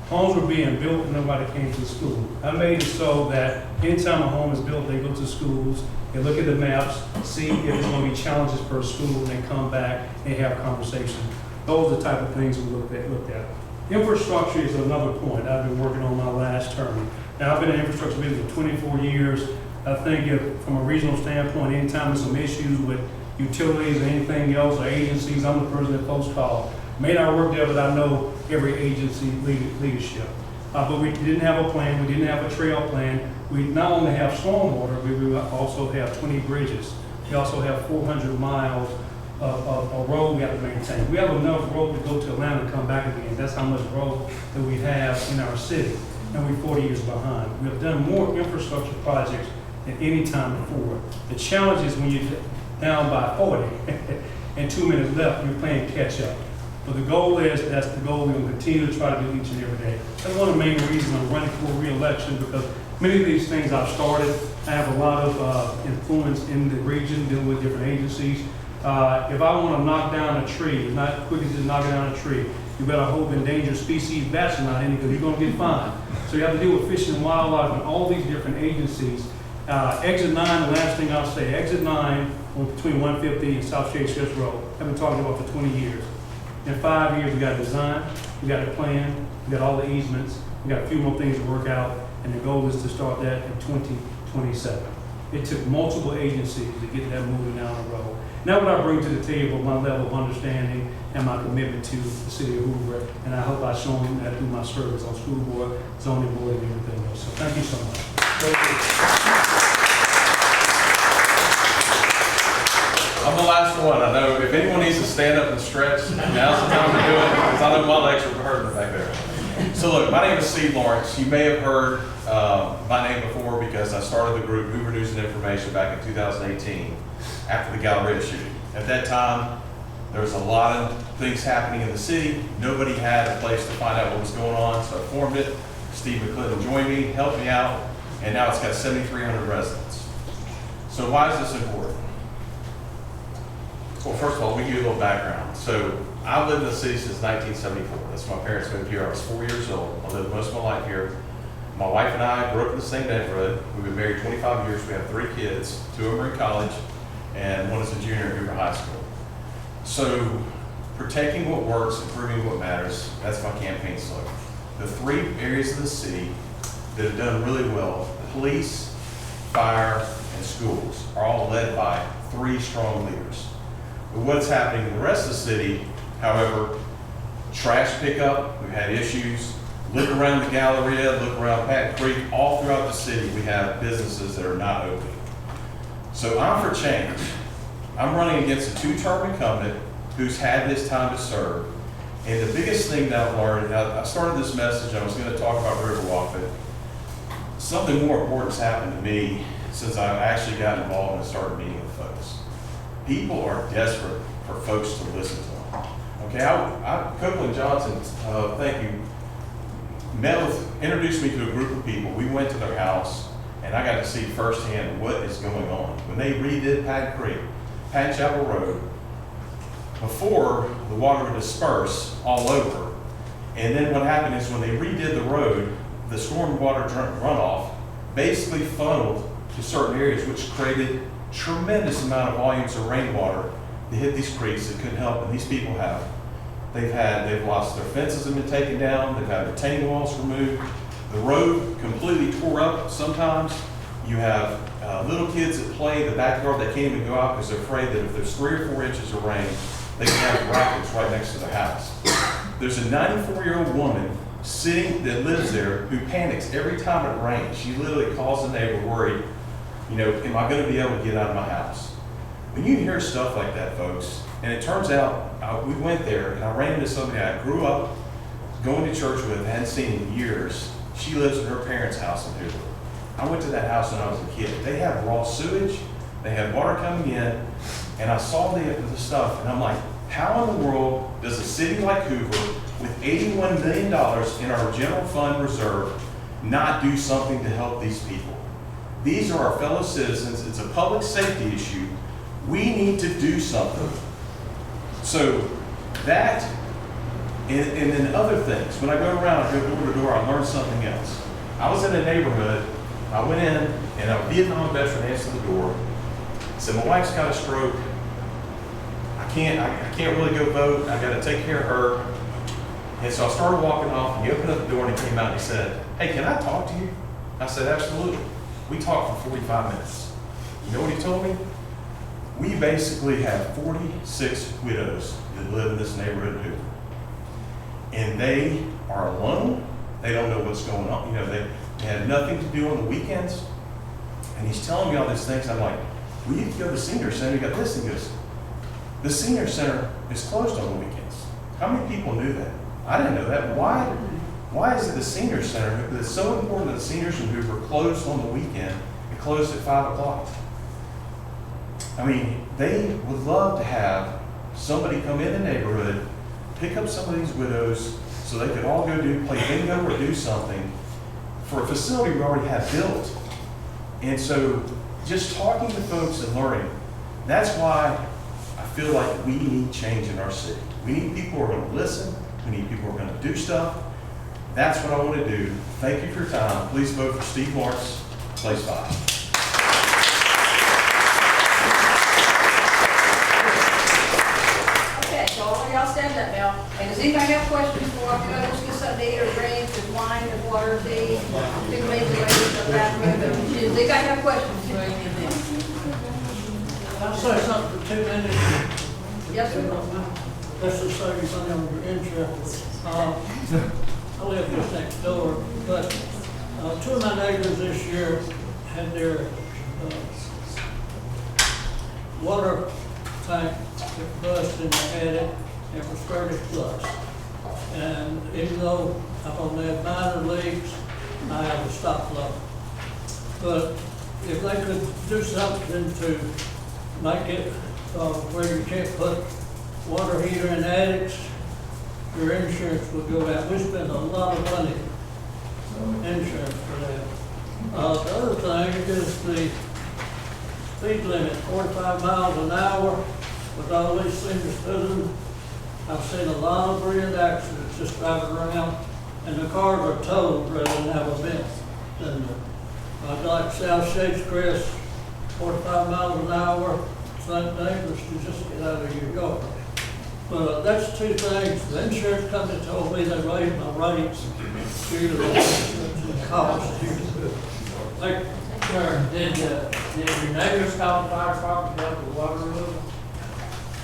homes were being built and nobody came to school. I made it so that anytime a home is built, they go to schools, they look at the maps, see if there's going to be challenges per school, and then come back and have conversations. Those are the type of things we looked at. Infrastructure is another point I've been working on my last term. Now, I've been in infrastructure business for 24 years. I think from a regional standpoint, anytime there's some issues with utilities or anything else or agencies, I'm the person that folks call. May not work there, but I know every agency leadership. But we didn't have a plan. We didn't have a trail plan. We not only have stormwater, but we also have 20 bridges. We also have 400 miles of road we have to maintain. We have enough road to go to Atlanta and come back again. That's how much road that we have in our city. And we're 40 years behind. We have done more infrastructure projects than any time before. The challenge is when you're down by 40 and 2 minutes left, you're playing catch up. But the goal is, that's the goal we're going to continue to try to do each and every day. That's one of the main reasons I'm running for re-election, because many of these things I've started, I have a lot of influence in the region, dealing with different agencies. If I want to knock down a tree, it's not quick as just knocking down a tree. You better hope endangered species bats are not in it because you're going to get fined. So you have to deal with fish and wildlife and all these different agencies. Exit 9, the last thing I'll say, Exit 9 between 150 and South Chace Road, I've been talking about for 20 years. In 5 years, we got a design, we got a plan, we got all the easements, we got a few more things to work out, and the goal is to start that in 2027. It took multiple agencies to get that moving down the road. Now what I bring to the table, my level of understanding and my commitment to the city of Hoover, and I hope I've shown that through my service on school board, zoning board, and everything else. So thank you so much. I'm the last one. I know if anyone needs to stand up and stretch, now's the time to do it, because I know my legs are hurting back there. So look, my name is Steve Lawrence. You may have heard my name before because I started the group Hoover News and Information back in 2018 after the Galleria shooting. At that time, there was a lot of things happening in the city. Nobody had a place to find out what was going on, so I formed it. Steve and Clint joined me, helped me out, and now it's got 7,300 residents. So why is this important? Well, first of all, let me give you a little background. So I've lived in the city since 1974. That's when my parents moved here. I was 4 years old. I lived most of my life here. My wife and I grew up in the same neighborhood. We've been married 25 years. We have 3 kids. 2 of them are in college, and 1 is a junior at Hoover High School. So protecting what works, improving what matters, that's my campaign slogan. The 3 areas of the city that have done really well, police, fire, and schools, are all led by 3 strong leaders. But what's happening in the rest of the city, however, trash pickup, we've had issues. Look around the Galleria, look around Patton Creek, all throughout the city we have businesses that are not open. So I'm for change. I'm running against a 2-term incumbent who's had his time to serve. And the biggest thing that I've learned, I started this message, I was going to talk about Riverwalk, but something more important has happened to me since I've actually got involved and started meeting with folks. People are desperate for folks to listen to them. Okay, Copeland Johnson, thank you, introduced me to a group of people. We went to their house, and I got to see firsthand what is going on. When they redid Patton Creek, Patton Chapel Road, before the water would disperse all over, and then what happened is when they redid the road, the storm water runoff basically funneled to certain areas, which created tremendous amount of volumes of rainwater that hit these creeks that couldn't help, and these people they've lost their fences have been taken down, they've had retaining walls removed, the road completely tore up sometimes. You have little kids that play in the backyard that can't even go out because they're afraid that if there's 3 or 4 inches of rain, they can have rackets right next to their house. There's a 94-year-old woman that lives there who panics every time it rains. She literally calls the neighbor worried, am I going to be able to get out of my house? When you hear stuff like that, folks, and it turns out we went there and I ran into somebody I grew up going to church with, hadn't seen in years. She lives in her parents' house in Hoover. I went to that house when I was a kid. They have raw sewage, they have water coming in, and I saw the stuff, and I'm like, how in the world does a city like Hoover, with $81 million in our general fund reserve, not do something to help these people? These are our fellow citizens. It's a public safety issue. We need to do something. So that, and then other things. When I go around, I go door to door, I learn something else. I was in a neighborhood, I went in, and a Vietnam veteran answered the door, said, my wife's got a stroke. I can't really go vote. I got to take care of her. And so I started walking off, and he opened up the door, and he came out and he said, hey, can I talk to you? I said, absolutely. We talked for 45 minutes. You know what he told me? We basically have 46 widows that live in this neighborhood in Hoover. And they are alone. They don't know what's going on. They had nothing to do on the weekends. And he's telling me all these things. I'm like, we need to go to the senior center. You got this. And he goes, the senior center is closed on the weekends. How many people knew that? I didn't know that. Why is it the senior center that's so important that the seniors in Hoover closed on the weekend and closed at 5 o'clock? I mean, they would love to have somebody come in the neighborhood, pick up some of these widows so they could all go play bingo or do something for a facility we already have built. And so just talking to folks and learning, that's why I feel like we need change in our city. We need people who are going to listen. We need people who are going to do stuff. That's what I want to do. Thank you for your time. Please vote for Steve Lawrence, place 5. Y'all stand up now. And does anybody have questions for us? Let's get something to eat or drink, there's wine, there's water, tea, two ladies, the bathroom. Does anybody have questions? I'll say something for 2 minutes. Yes, sir. Let's just save you money on your insurance. I live just next door, but 2 of my neighbors this year had their water tank bust in the attic. It was 30 plus. And even though I've only had minor leaks, I have a stop flow. But if they could do something to make it where you can't put water heater in attics, your insurance would go out. We spend a lot of money on insurance for that. The other thing is the speed limit, 45 miles an hour with all these senior citizens. I've seen a lot of brilliant accidents just driving around, and the cars are towed rather than have a vent. And I'd like South Shades Crest, 45 miles an hour, it's not dangerous to just get out of your yard. But that's 2 things. The insurance company told me they raised my rates due to the cost. Like, sir, did your neighbors call the fire department to help with water removal?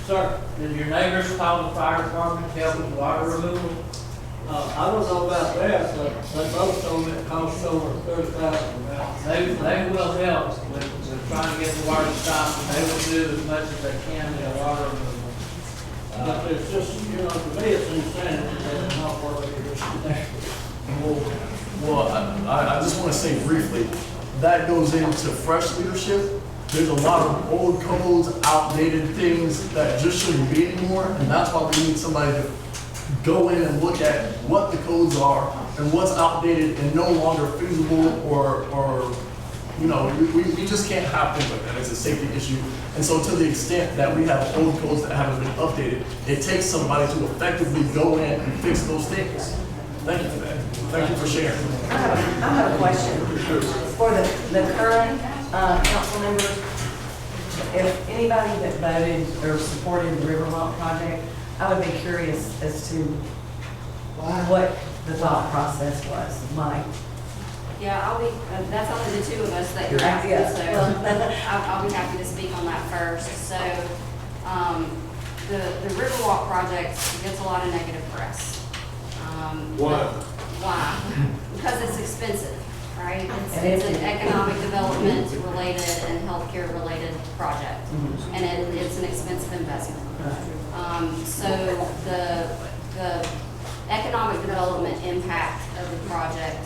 Sir? Did your neighbors call the fire department to help with water removal? I don't know about that, but they both told me it costs over $30,000. They will help with trying to get the water stopped, and they will do as much as they can with water removal. But it's just, to me it's insanity that it's not working. Well, I just want to say briefly, that goes into fresh leadership. There's a lot of old codes, outdated things that just shouldn't be anymore, and that's why we need somebody to go in and look at what the codes are and what's outdated and no longer feasible or we just can't have things like that. It's a safety issue. And so to the extent that we have old codes that haven't been updated, it takes somebody to effectively go in and fix those things. Thank you for that. Thank you for sharing. I have a question. For the current council members, if anybody that voted or supported the Riverwalk project, I would be curious as to what the thought process was, Mike. Yeah, I'll be, that's only the 2 of us that you're asking, so I'll be happy to speak on that first. So, the Riverwalk project gets a lot of negative press. Why? Why? Because it's expensive, right? And It's an economic development related and healthcare related project. And it's an expensive investment. So the economic development impact of the project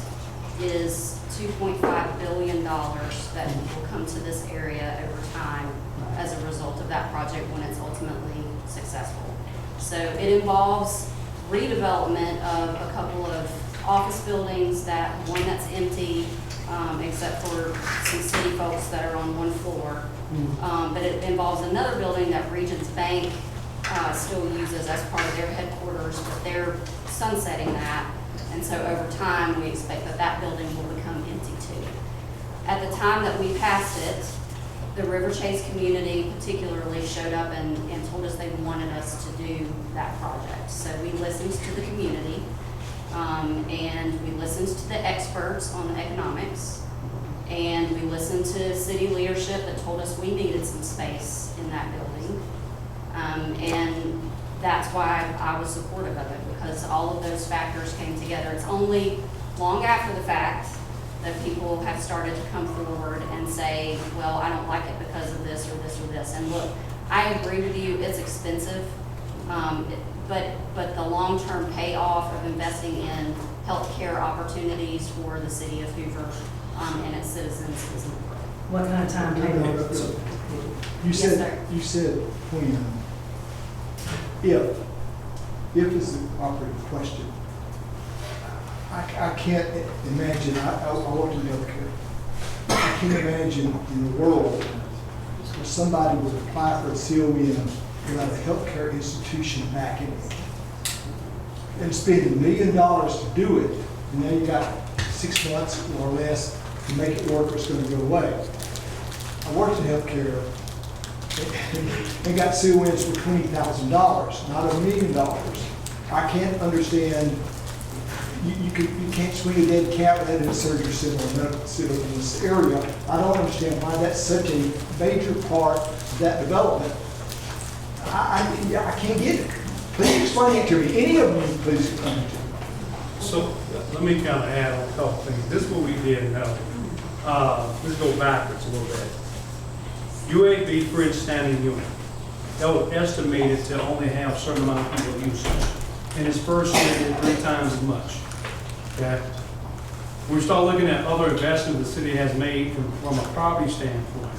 is $2.5 billion that will come to this area over time as a result of that project when it's ultimately successful. So it involves redevelopment of a couple of office buildings, one that's empty, except for some city folks that are on one floor. But it involves another building that Regions Bank still uses as part of their headquarters, but they're sunsetting that. And so over time, we expect that building will become empty too. At the time that we passed it, the River Chace community particularly showed up and told us they wanted us to do that project. So we listened to the community, and we listened to the experts on the economics, and we listened to city leadership that told us we needed some space in that building. And that's why I was supportive of it, because all of those factors came together. It's only long after the fact that people have started to come forward and say, well, I don't like it because of this or this or this. And look, I agree with you, it's expensive, but the long-term payoff of investing in healthcare opportunities for the city of Hoover and its citizens is important. What kind of time table? You Yes, said, sir. you said when, if is the operative question. I can't imagine, I worked in healthcare. I can't imagine in the world where somebody would apply for a CON without a healthcare institution backing it. And spend $1 million to do it, and now you got 6 months or less to make it work or it's going to go away. I worked in healthcare and got CONs for $20,000, not $1 million. I can't understand, you can't swing a dead cat without a surgery center or medical facility in this area. I don't understand why that's such a major part of that development. I can't get it. Please explain it to me. Any of you, please explain it to me. So let me kind of add on a couple things. This is what we did now. Let's go backwards a little bit. UAB freestanding unit. That was estimated to only have a certain amount of people using it. And its first year did 3 times as much. Okay? When we start looking at other investments the city has made from a property standpoint,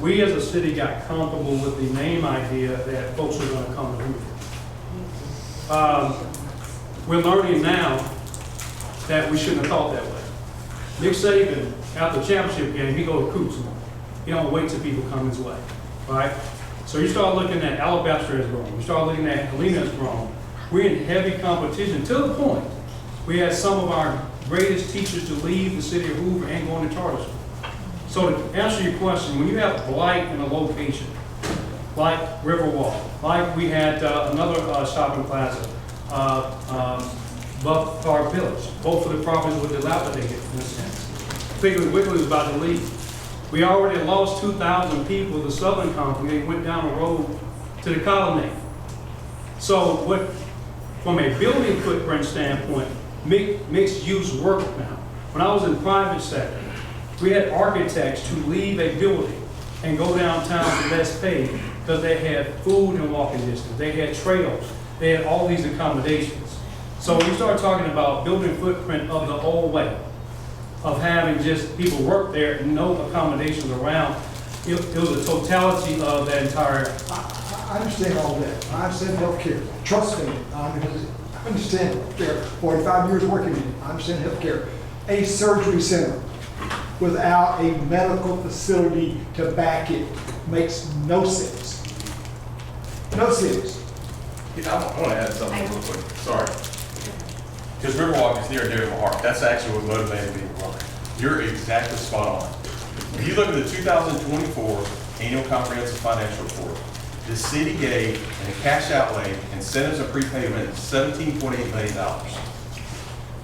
we as a city got comfortable with the name idea that folks are going to come to Hoover. We're learning now that we shouldn't have thought that way. Nick Saban, after the championship game, he goes to Coops. He don't wait till people come his way, right? So you start looking at Alabaster has grown. You start looking at Helena has grown. We're in heavy competition to the point we had some of our greatest teachers to leave the city of Hoover and go into charter school. So to answer your question, when you have blight in a location, like Riverwalk, like we had another shopping plaza, Buck Park Village, both of the properties were dilapidated in a sense. Piggly Wiggly was about to leave. We already lost 2,000 people to the Southern Company. They went down the road to the Colonnade. So what, from a building footprint standpoint, mixed use work now. When I was in private sector, we had architects to leave a building and go downtown to less pay because they had food and walking distance. They had trails. They had all these accommodations. So when you start talking about building footprint of the old way, of having just people work there and no accommodations around, it was a totality of that entire. I understand all that. I understand healthcare. Trust me, I understand healthcare. 45 years working in it. I understand healthcare. A surgery center without a medical facility to back it makes no sense. No sense. I want to add something real quick. Sorry. Because Riverwalk is near and dear to my heart. That's actually what motivated me to run. You're exactly spot on. If you look at the 2024 Annual Comprehensive Financial Report, the city gave in a cash outlay, incentives and prepayment $17.8 million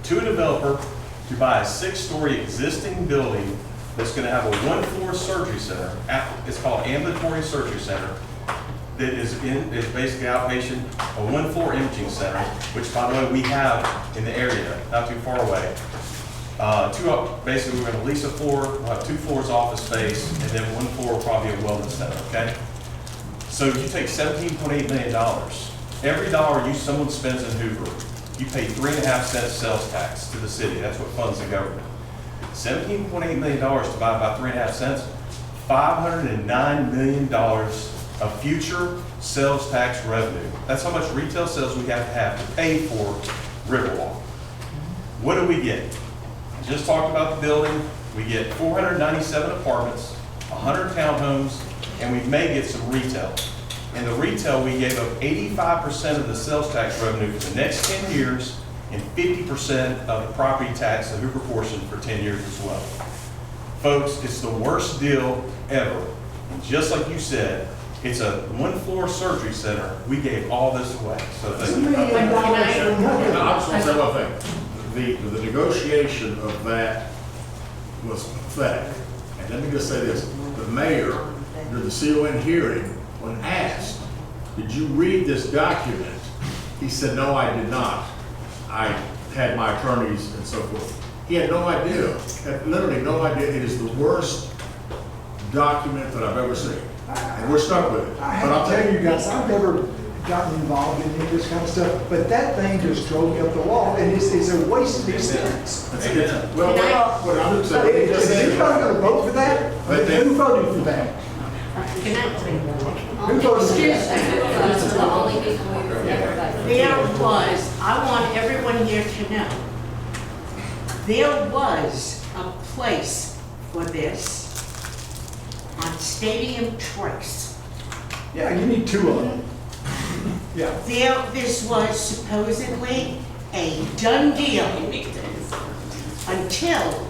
to a developer to buy a 6-story existing building that's going to have a 1-floor surgery center. It's called Ambulatory Surgery Center. that is basically outpatient, a one-floor imaging center, which by the way, we have in the area, not too far away. Basically, we're gonna lease a floor, we'll have 2 floors office space, and then 1 floor will probably be a wellness center, okay? So you take $17.8 million. Every dollar someone spends in Hoover, you pay 3.5 cents sales tax to the city. That's what funds the government. $17.8 million divided by 3.5 cents, $509 million of future sales tax revenue. That's how much retail sales we have to pay for Riverwalk. What do we get? I just talked about the building. We get 497 apartments, 100 townhomes, and we may get some retail. In the retail, we gave up 85% of the sales tax revenue for the next 10 years and 50% of the property tax, the Hoover portion, for 10 years as well. Folks, it's the worst deal ever. And just like you said, it's a 1-floor surgery center. We gave all this away. So thank you. I just want to say one thing. The negotiation of that was pathetic. And let me just say this. The mayor, during the CON hearing, when asked, did you read this document? He said, no, I did not. I had my attorneys and so forth. He had no idea, had literally no idea. It is the worst document that I've ever seen. And we're stuck with it. I have to tell you guys, I've never gotten involved in any of this kind of stuff, but that thing just drove me up the wall, and it's a waste of expense. Well, what I'm just saying, Is anybody going to vote for that? Who voted for that? Who voted for that? There was, I want everyone here to know, there was a place for this on Stadium Trace. Yeah, you need 2 of them. Yeah. This was supposedly a done deal until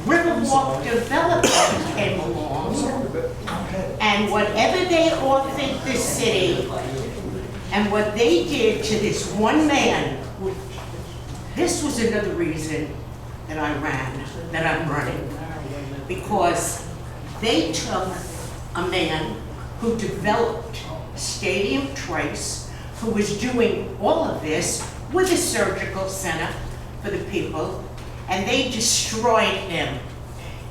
Riverwalk Development came along, and whatever they all think the city and what they did to this one man, this was another reason that I'm running, because they took a man who developed Stadium Trace, who was doing all of this with a surgical center for the people, and they destroyed him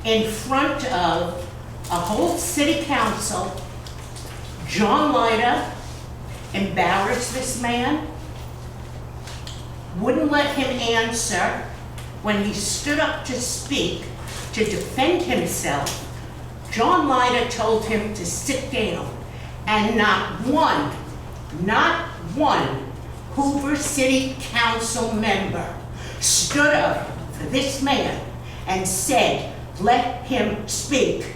in front of a whole city council. John Leiter embarrassed this man, wouldn't let him answer when he stood up to speak to defend himself. John Leiter told him to sit down, and not one Hoover City Council member stood up for this man and said, let him speak.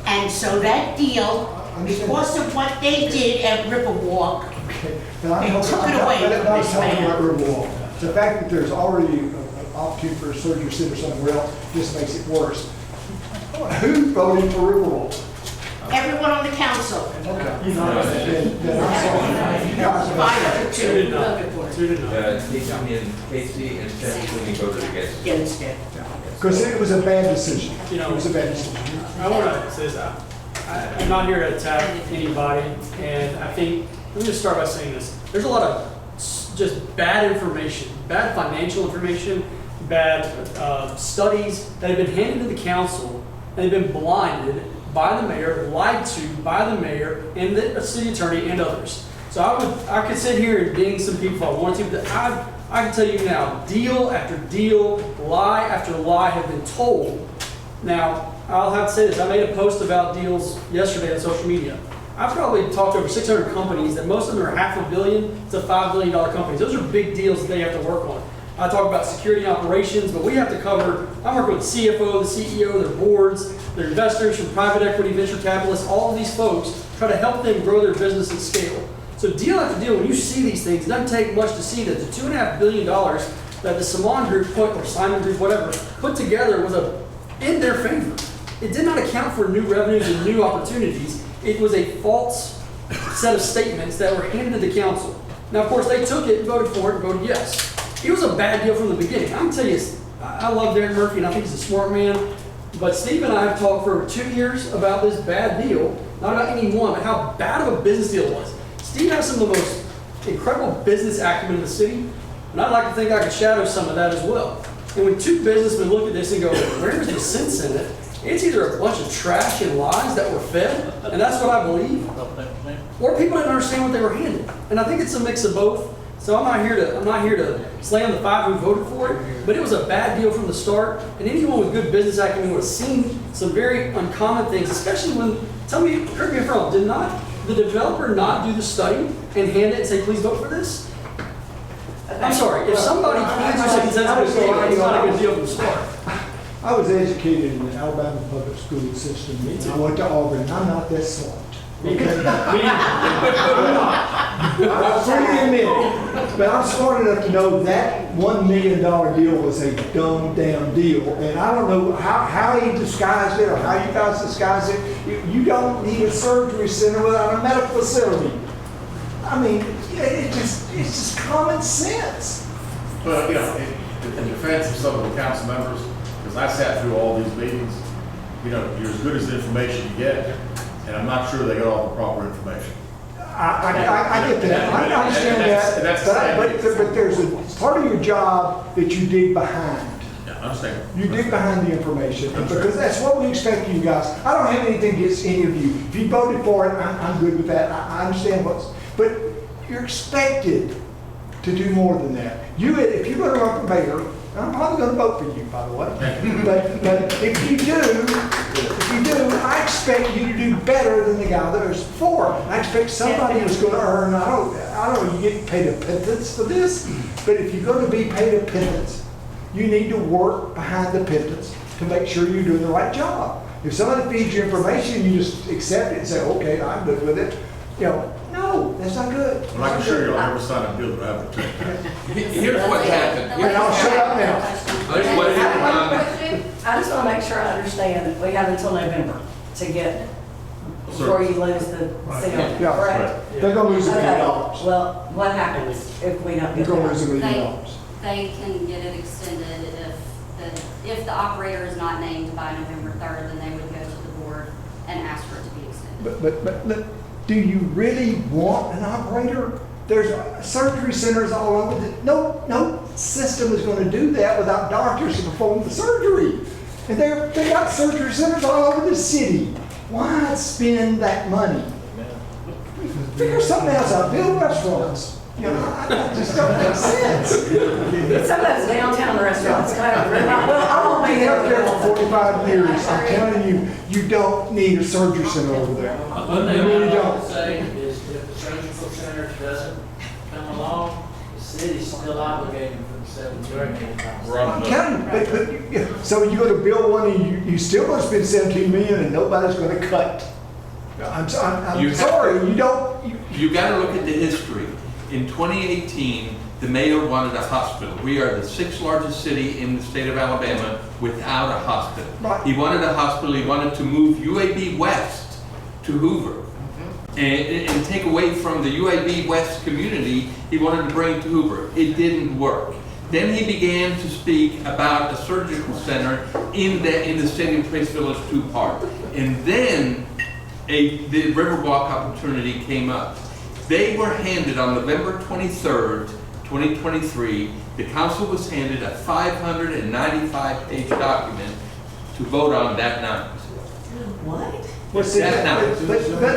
And so that deal, because of what they did at Riverwalk, they took it away from this man. The fact that there's already an opportunity for a surgery center somewhere else just makes it worse. Who voted for Riverwalk? Everyone on the council. Okay. Casey and Ted voted Against it. Because it was a bad decision. It was a bad decision. I want to say this. I'm not here to attack anybody, and I think, let me just start by saying this. There's a lot of just bad information, bad financial information, bad studies that have been handed to the council, and they've been blinded by the mayor, lied to by the mayor and the city attorney and others. So I could sit here and ding some people if I wanted to, but I can tell you now, deal after deal, lie after lie have been told. Now, I'll have to say this, I made a post about deals yesterday on social media. I've probably talked to over 600 companies that most of them are $500 million to $5 billion companies. Those are big deals that they have to work on. I talk about security operations, but we have to cover, I'm working with the CFO, the CEO, their boards, their investors from private equity, venture capitalists, all of these folks, try to help them grow their business and scale. So deal after deal, when you see these things, it doesn't take much to see that the $2.5 billion that the Simon Group or Simon Group, whatever, put together was in their favor. It did not account for new revenues and new opportunities. It was a false set of statements that were handed to the council. Now, of course, they took it and voted for it and voted yes. It was a bad deal from the beginning. I'm going to tell you, I love Derrick Murphy, and I think he's a smart man. But Steve and I have talked for over 2 years about this bad deal, not about any one, but how bad of a business deal it was. Steve has some of the most incredible business acumen in the city, and I'd like to think I could shadow some of that as well. And when two businessmen look at this and go, where's the sense in it? It's either a bunch of trash and lies that were fed, and that's what I believe, or people didn't understand what they were handed. And I think it's a mix of both. So I'm not here to slam the 5 who voted for it, but it was a bad deal from the start. And anyone with good business acumen would have seen some very uncommon things, especially when, tell me, correct me if I'm wrong, did not the developer not do the study and hand it and say, please vote for this? I'm sorry, if somebody hands you something that's it's not a good deal from the start. I was educated in the Alabama public school system. I went to Auburn. I'm not that smart. Okay? I freely admit it. But I'm smart enough to know that $1 million deal was a dumb damn deal. And I don't know how he disguised it or how you guys disguised it. You don't need a surgery center without a medical facility. I mean, it's just common sense. But, you know, in defense of some of the council members, because I sat through all these meetings, you know, you're as good as the information you get, and I'm not sure they got all the proper information. I get that. I understand that. But there's a part of your job that you dig behind. Yeah, I understand. You dig behind the information, because that's what we expect of you guys. I don't have anything against any of you. If you voted for it, I'm good with that. I understand but you're expected to do more than that. If you're going to run for mayor, I'm probably going to vote for you, by the way. But if you do, I expect you to do better than the guy that was before. I expect somebody who's going to earn, I don't know, you get paid a pittance for this, but if you're going to be paid a pittance, you need to work behind the pittance to make sure you're doing the right job. If somebody feeds you information, you just accept it and say, okay, I'm good with it. You know, no, that's not good. Well, I can assure you, I'll never sign a deal that I have to take. Here's what happened. And I'll shut up now. Here's what happened. I just want to make sure I understand that we have until November to get, before you lose the seal, Yeah, correct? they're going to lose $1 Okay, million. well, what happens if we don't You're get going to lose that? $1 million. They can get it extended if the operator is not named by November 3rd, then they would go to the board and ask for it to be extended. But do you really want an operator? There's surgery centers all over. No system is going to do that without doctors to perform the surgery. And they got surgery centers all over the city. Why spend that money? Figure something else out. Build restaurants. You know, that just don't make sense. Some of those downtown restaurants, I won't be I've been there. up there for 45 years. I'm telling you, you don't need a surgery center over there. One thing You really I don't. would say is if the surgical center doesn't come along, the city's still obligated for the $17 million. I'm telling you, so you go to build one and you still going to spend $17 million and nobody's going to cut. I'm sorry, you don't. You got to look at the history. In 2018, the mayor wanted a hospital. We are the 6th largest city in the state of Alabama without a hospital. Right. He wanted a hospital. He wanted to move UAB West to Hoover and take away from the UAB West community. He wanted to bring it to Hoover. It didn't work. Then he began to speak about a surgical center in the Stadium Place Village 2 Park. And then the Riverwalk opportunity came up. They were handed on November 23rd, 2023, the council was handed a 595-page document to vote on that night. What? But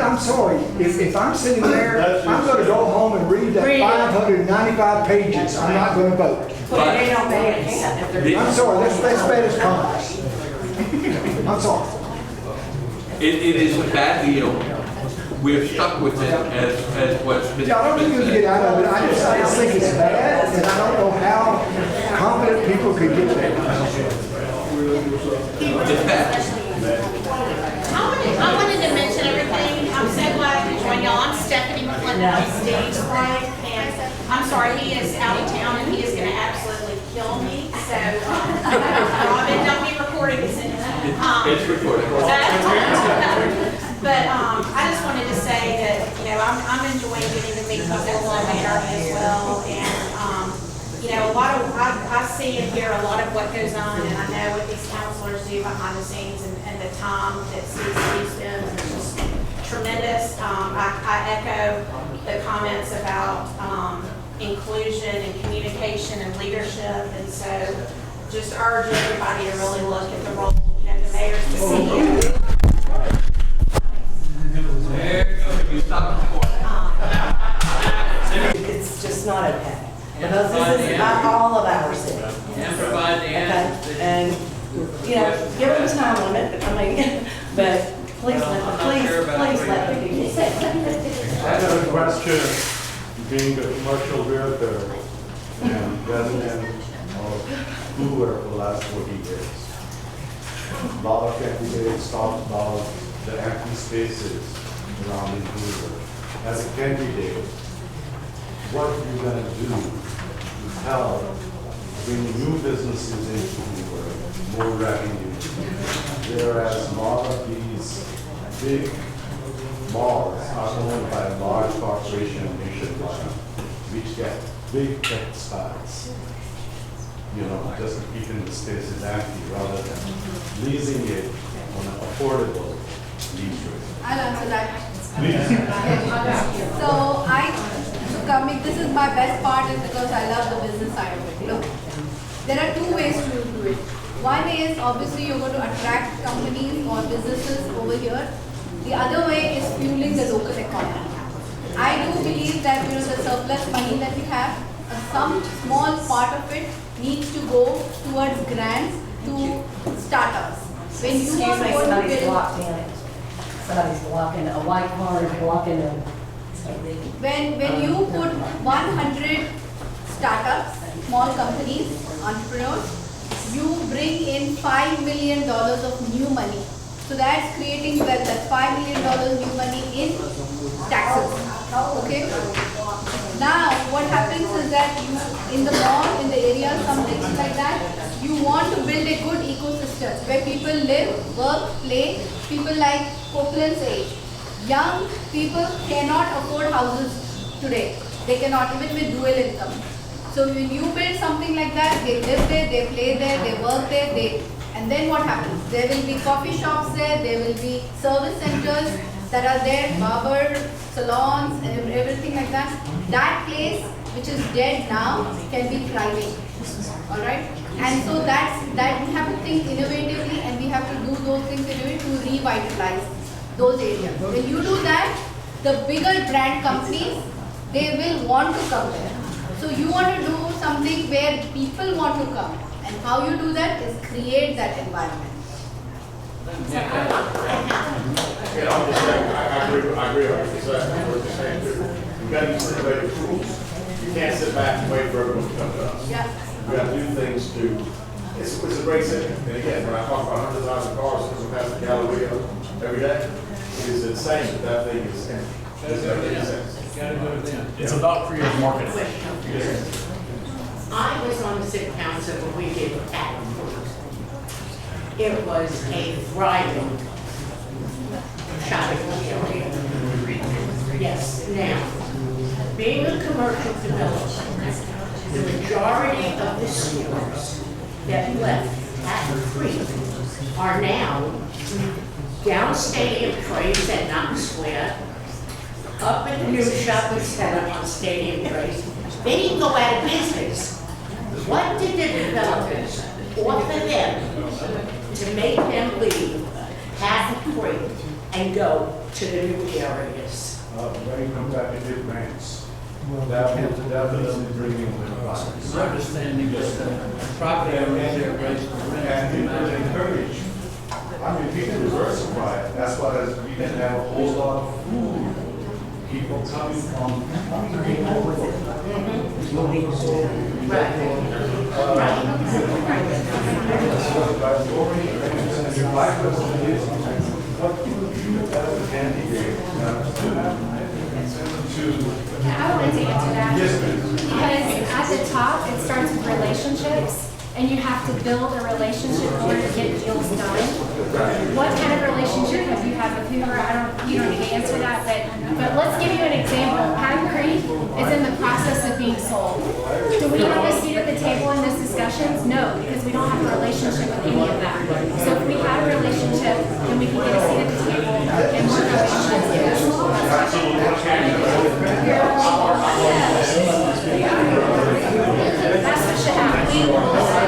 I'm sorry, if I'm sitting there, I'm going to go home and read that 595 pages. I'm not going to vote. But they don't pay a hand if they're. I'm sorry, that's bad as Congress. I'm sorry. It is a bad deal. We're stuck with it as what's been. Yeah, I don't think you can get out of it. I just think it's bad, and I don't know how confident people could get there. It's bad. I wanted to mention everything. I'm so glad to join y'all. I'm Stephanie McClendon, stage fright, and I'm sorry, he is out of town and he is going to absolutely kill me. So, Robin, don't be recording this anything. It's recorded. But I just wanted to say that, you know, I'm enjoying getting to meet people on there as well. And, you know, a lot of, I see and hear a lot of what goes on, and I know what these council councilors do behind the scenes and the time that CC spends is just tremendous. I echo the comments about inclusion and communication and leadership, and so just urge everybody to really look at the role, the mayor's the CEO. It's just not okay. Because this is all of our city. And provide the answers. Okay? And, you know, give them a time limit, but I mean, but please let me do this. I have a question. Being a commercial realtor and resident of Hoover for the last 40 years, a lot of candidates talk about the empty spaces around in Hoover. As a candidate, what are you going to do to help bring new businesses into Hoover, more revenue? Whereas a lot of these big malls are owned by a large corporation nationwide, which get big textiles, you know, just keeping the spaces empty rather than leasing it on an affordable lease rate. I'll answer that. Please. So this is my best part is because I love the business side of it. Look, there are two ways to do it. One is obviously you're going to attract companies or businesses over here. The other way is fueling the local economy. I do believe that the surplus money that we have, some small part of it needs to go towards grants to startups. When you Excuse want me, to somebody's build, blocked in it. Somebody's blocking, a white car is blocking them. when you put 100 startups, small companies, entrepreneurs, you bring in $5 million of new money. So that's creating wealth. That's $5 million new money in taxes. Okay. Now what happens is that you, in the mall, in the area, some things like that, you want to build a good ecosystem where people live, work, play. People like Copeland's age. Young people cannot afford houses today. They cannot, even with dual income. So when you build something like that, they live there, they play there, they work there, and then what happens? There will be coffee shops there will be service centers that are there, barber, salons, and everything like that. That place, which is dead now, can be thriving. Alright? And so that we have to think innovatively, and we have to do those things to revitalize those areas. When you do that, the bigger brand companies, they will want to come there. So you want to do something where people want to come. And how you do that is create that environment. I agree with what you're saying too. We've got to use innovative tools. You can't sit back and wait for everyone to come to us. Yeah. We got to do things to, it's a great city. And again, when I talk about 100,000 cars coming past the Galleria every day, it is insane that thing is empty. Doesn't make any sense. It's about creative marketing. I was on the city council when we did that. It was a thriving shopping area. Yes, now, being a commercial developer, the majority of the stores that left at Khristi are now down Stadium Trace at Mountain Square, up at the new shopping center on Stadium Trace. They didn't go out of business. What did the developers offer them to make them leave Hatton Creek and go to the new areas? Very competitive rents. That will definitely bring in the price. Understanding that property owners are raising the rent. And people encourage. I mean, people diversify. That's why we can have a whole lot of food. People coming from I wanted to answer that. Because at the top, it starts with relationships, and you have to build a relationship in order to get deals done. What kind of relationship have you had with Hoover? You don't need to answer that, but let's give you an example. Hatton Creek is in the process of being sold. Do we have a seat at the table in those discussions? No, because we don't have a relationship with any of that. That's what should happen.